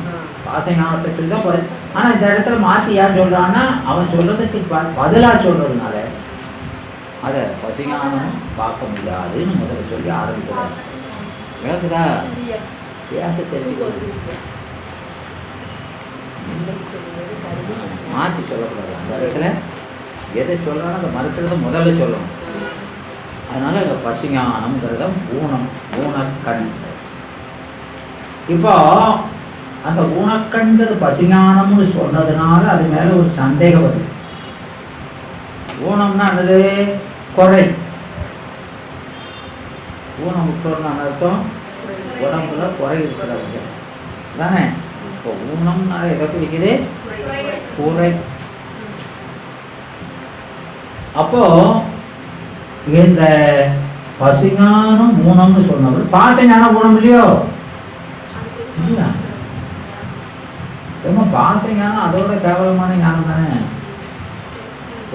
பாசஞானத்தை சொல்லி தான். ஆனா இந்த இடத்துல மாத்தி ஏன் சொல்றான்னா அவன் சொல்றதுக்கு பதிலா சொல்றதுனால அதை பசிஞானம் பார்க்க முடியாதுன்னு முதல்ல சொல்லி ஆரம்பிக்கிறார். விளக்குதா? பேச தெரிஞ்சு மாற்றி சொல்லக்கூடாது. அந்த இடத்துல எதை சொல்லணும் அந்த மறுக்கிறத முதல்ல சொல்லணும். அதனால இந்த பசிஞானம்ங்கிறத ஊனக்கண். இப்போ அந்த ஊனக்கண்கிறது பசிஞானம்னு சொன்னதுனால அது மேல ஒரு சந்தேகம் வருது. ஊனம்னா என்னது? குறை. ஊனமுற்றோர்னு அர்த்தம் உடம்புல குறை இருக்கிறவங்க தானே. இப்போ ஊனம்னால எதை குறிக்குது? குறை. அப்போ இந்த பசுஞானம் ஊனம்னு சொன்னவர் பாசஞானம் ஊனம் இல்லையோ? இல்லையா? ஏமா பாசஞானம் அதோட கேவலமான ஞானம் தானே.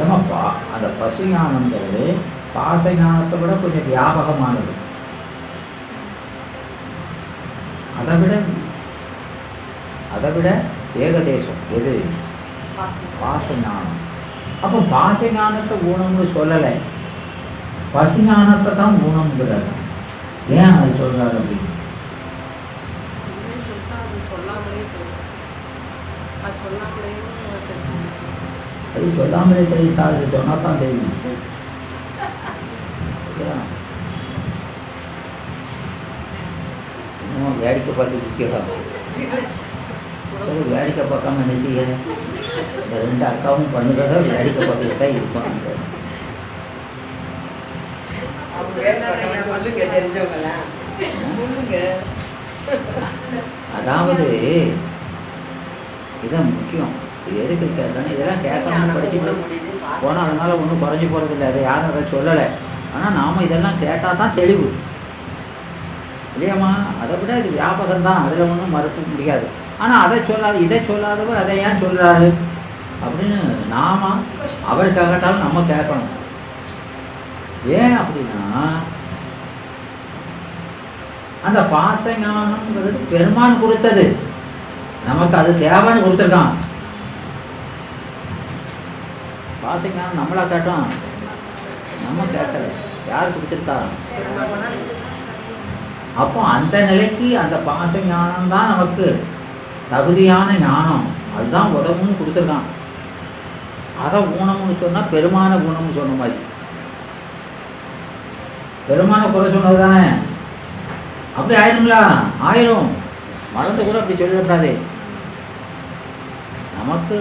ஏமா அந்த பசு ஞானம்ங்கிறது பாச ஞானத்தை விட கொஞ்சம் வியாபகமானது. அதை விட ஏகதேசம் எது? பாச ஞானம். அப்போ பாச ஞானத்தை ஊனம்னு சொல்லலை, பசு ஞானத்தை தான் ஊனம்ங்கிறாரு. ஏன் அது சொல்றாரு அப்படின்னு? அது சொல்லாமலே தெரியும் சார், அது சொன்னா தான் தெரியும். இன்னும் வேடிக்கை பார்த்து முக்கியம். வேடிக்கை பார்க்காம என்ன செய்ய? இந்த 2 அக்காவும் பண்ணுறத வேடிக்கை பார்த்துக்கிட்டு தான் இருப்பாங்க. அதாவது இதான் முக்கியம். இது எதுக்கு கேட்கணும்? இதெல்லாம் கேட்காம படிச்சுட்டு போனால் அதனால ஒன்றும் குறைஞ்சி போகிறதில்லை. அதை யாரும் அதை சொல்லலை. ஆனால் நாம் இதெல்லாம் கேட்டால் தான் தெளிவு இல்லையாம்மா? அதை விட இது வியாபகம்தான், அதில் ஒன்றும் மறுக்க முடியாது. ஆனால் அதை சொல்லாது இதை சொல்லாதவர் அதை ஏன் சொல்கிறாரு அப்படின்னு நாம அவர் கேட்டாலும் நம்ம கேட்கணும். ஏன் அப்படின்னா அந்த பாச ஞானம்ங்கிறது பெருமான் கொடுத்தது, நமக்கு அது தேவைன்னு கொடுத்துருக்கான். பாச ஞானம் நம்மளா கேட்டோம்? நம்ம கேட்கல, யார் கொடுத்துருக்காங்க? அப்போ அந்த நிலைக்கு அந்த பாச ஞானம் தான் நமக்கு தகுதியான ஞானம், அதுதான் உதவுன்னு கொடுத்துருக்கான். அதை ஊனம்னு சொன்னால் பெருமான ஊனம்னு சொன்ன மாதிரி. பெருமான குறை சொன்னது தானே, அப்படி ஆயிடுங்களா? ஆயிரும். மறந்து கூட அப்படி சொல்லிடக்கூடாது. நமக்கு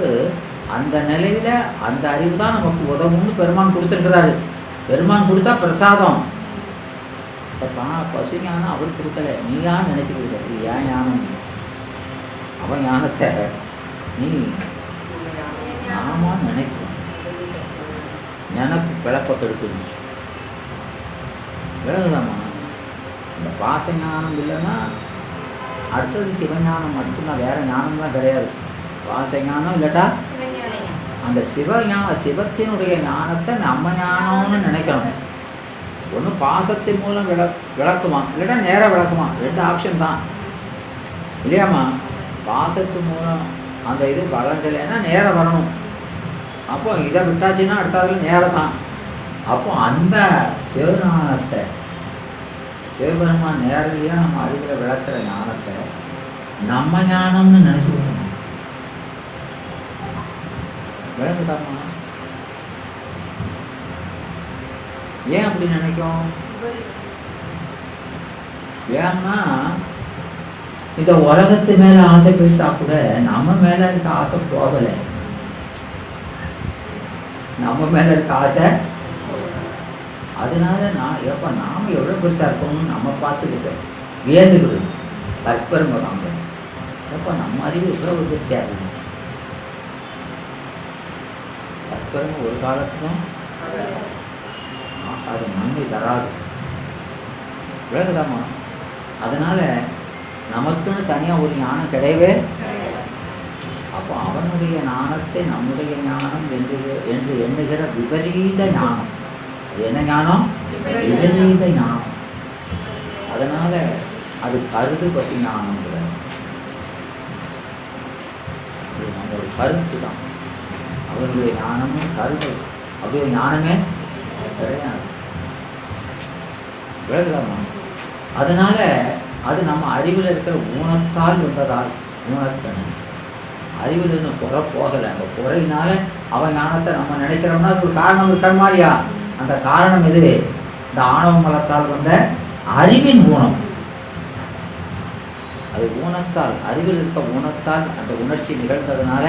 அந்த நிலையில் அந்த அறிவு தான் நமக்கு உதவும்னு பெருமான் கொடுத்துருக்கிறாரு. பெருமான் கொடுத்தா பிரசாதம். பசு ஞானம் அவர் கொடுக்கல, நீயா நினைச்சு கொடுக்க. இது ஏன் ஞானம்? அவன் ஞானத்தை நீ நாம நினைக்கணும். நினைப்பு பிழப்ப எடுக்கணும். விலகுதாம்மா. இந்த பாச ஞானம் இல்லைன்னா அடுத்தது சிவஞானம் மட்டும்தான், வேற ஞானம்லாம் கிடையாது. பாச ஞானம் இல்லாட்டா அந்த சிவத்தினுடைய ஞானத்தை நம்ம ஞானம்னு நினைக்கணும். ஒன்று பாசத்தின் மூலம் விளக்குமா, இல்லைன்னா நேராக விளக்குமா, 2 ஆப்ஷன் தான் இல்லையாம்மா? பாசத்து மூலம் அந்த இது வளரலைன்னா நேராக வரணும். அப்போ இதை விட்டாச்சுன்னா அடுத்ததுல நேரம் தான். அப்போ அந்த சிவஞானத்தை சிவபெருமான் நேரடியாக நம்ம அறிவில் விளக்குற ஞானத்தை நம்ம ஞானம்னு நினைச்சுக்கணும். விளங்குதாம்மா? ஏன் அப்படி நினைக்கும்? ஏன்னா இந்த உலகத்து மேல ஆசை போயிட்டா கூட நம்ம மேல இருக்க ஆசை போகலை. நம்ம மேல இருக்க ஆசை, அதனால நாம எவ்வளவு பெருசா இருக்கணும்னு நம்ம பார்த்து வியந்துக்கிடும். தற்பெருமை தாங்க. நம்ம அறிவு எவ்வளவு பெருசா இருக்கணும். தற்பெருமை ஒரு காலத்துக்கும் அது நன்மை தராது. விளக்குதாம்மா? அதனால நமக்குன்னு தனியாக ஒரு ஞானம் கிடையவே. அப்போ அவனுடைய ஞானத்தை நம்முடைய ஞானம் என்று எண்ணுகிற விபரீத ஞானம். அது என்ன ஞானம்? விபரீத ஞானம். அதனால அது கருது பசி ஞானம்ங்கிற நம்மளோட கருத்து தான். அவனுடைய ஞானமும் கருது அப்படி ஒரு ஞானமே கிடையாது. விளக்குதாம்மா? அதனால அது நம்ம அறிவில் இருக்கிற ஊனத்தால் வந்ததால் ஊனக்கண். அறிவில் இன்னும் குறை போகலை. அந்த குறையினால அவன் ஞானத்தை நம்ம நினைக்கிறோம்னா அது ஒரு காரணம் இருக்கான் மாதிரியா? அந்த காரணம் எது? இந்த ஆணவ மலத்தால் வந்த அறிவின் ஊனம். அது ஊனத்தால், அறிவில் இருக்க ஊனத்தால் அந்த உணர்ச்சி நிகழ்ந்ததுனால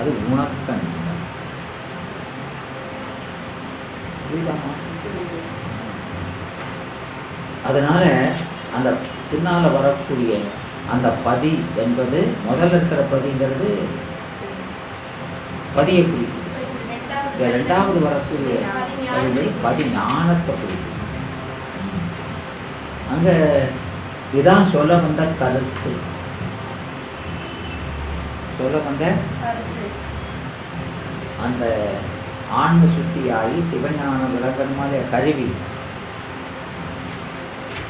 அது ஊனக்கண். புரியுதாமா? அதனால அந்த பின்னால வரக்கூடிய அந்த பதி என்பது முதல்ல இருக்கிற பதிங்கிறது பதியை குறிக்கும். இந்த 2வது வரக்கூடிய பதி ஞானத்தை குறிக்கும். அங்கே இதான் சொல்ல வந்த கருத்து. சொல்ல வந்த அந்த ஆன்ம சுத்தியாகி சிவஞான விளக்கணுமாலே கருவி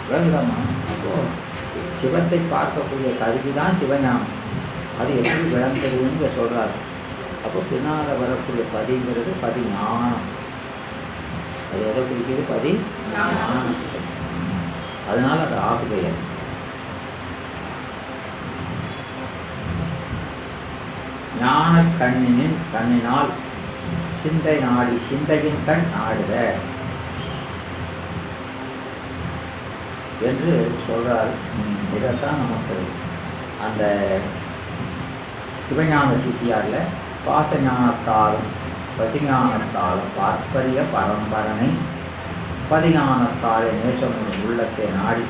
விளங்குதாமா? அப்போ சிவத்தை பார்க்கக்கூடிய கருவி தான் சிவஞானம். அது எப்படி விளங்குறதுன்னு சொல்றாரு. அப்போ பின்னால் வரக்கூடிய பதிங்கிறது பதி ஞானம். அது எதை குறிக்கிறது? பதி ஞானம். அதனால அது ஆகுபெயர். ஞான கண்ணினால் சிந்தை நாடி சிந்தையின் கண் ஆடுக என்று சொல்றார். இதைத்தான் நமக்கு அந்த சிவஞான சித்தியாரில் பாசஞானத்தாலும் பசிஞானத்தாலும் பார்ப்பரிய பரம்பரனை பதிஞானத்தாலே நேசமும் உள்ளத்தை நாடி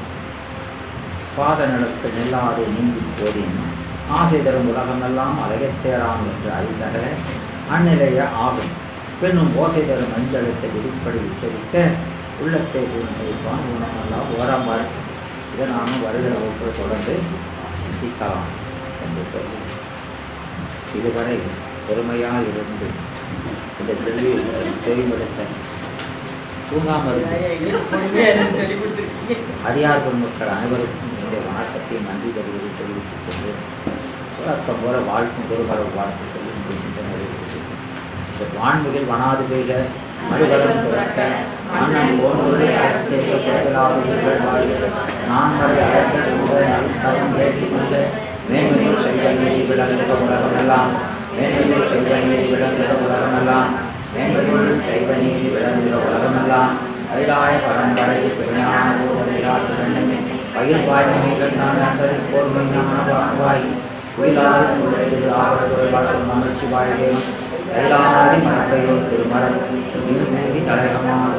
பாத நிலத்து நெல்லாதை நீங்கி போதின் ஆசை தரும் உலகமெல்லாம் அழகத்தேராம் என்று அறிந்தக அந்நிலைய ஆகும். பெண்ணும் ஓசை தரும் மஞ்சளத்தை விதிப்படி உச்சரிக்க உள்ளத்தை பூர்ணிப்பான் உணவெல்லாம் ஓரம்பார். இதை நானும் வருகிற ஒவ்வொரு தொடர்ந்து சிந்திக்கலாம் என்று சொல்லி இதுவரை பெருமையாக இருந்து இந்த செல்வியில் செவிமடுத்த தூங்காமல் அடியார் பெருமக்கள் அனைவருக்கும் என்னுடைய வணக்கத்தையும் நன்றி தெரிவித்து தெரிவித்துக் கொண்டு வழக்கம் போல வாழ்க்கும் குருமரவு வாழ்த்து சொல்லி இந்த வான்மிகள் வனாது பெய்த மறுகலம் சுரக்க மன்னன் போன்றது நான் வரை அழைத்தம் ஏற்றி கொண்டு மேன்மையில் செய்த நீதி விளங்குக உலகமெல்லாம் மேன்மையில் செய்த நீதி விளங்குக உலகமெல்லாம் மேன்மையுள் செய்வ நீதி விளங்குக உலகமெல்லாம் கைலாய பரம்பரை பெருஞான போதனையாற்றுடன் பயிர் வாய்மைகள் நான் நன்றி போர்மை ஞானவாய் குயிலாறு உழைது ஆவண நமச்சிவாய கைலாதி மரபையோ திருமரம் நீதி தலைகமாக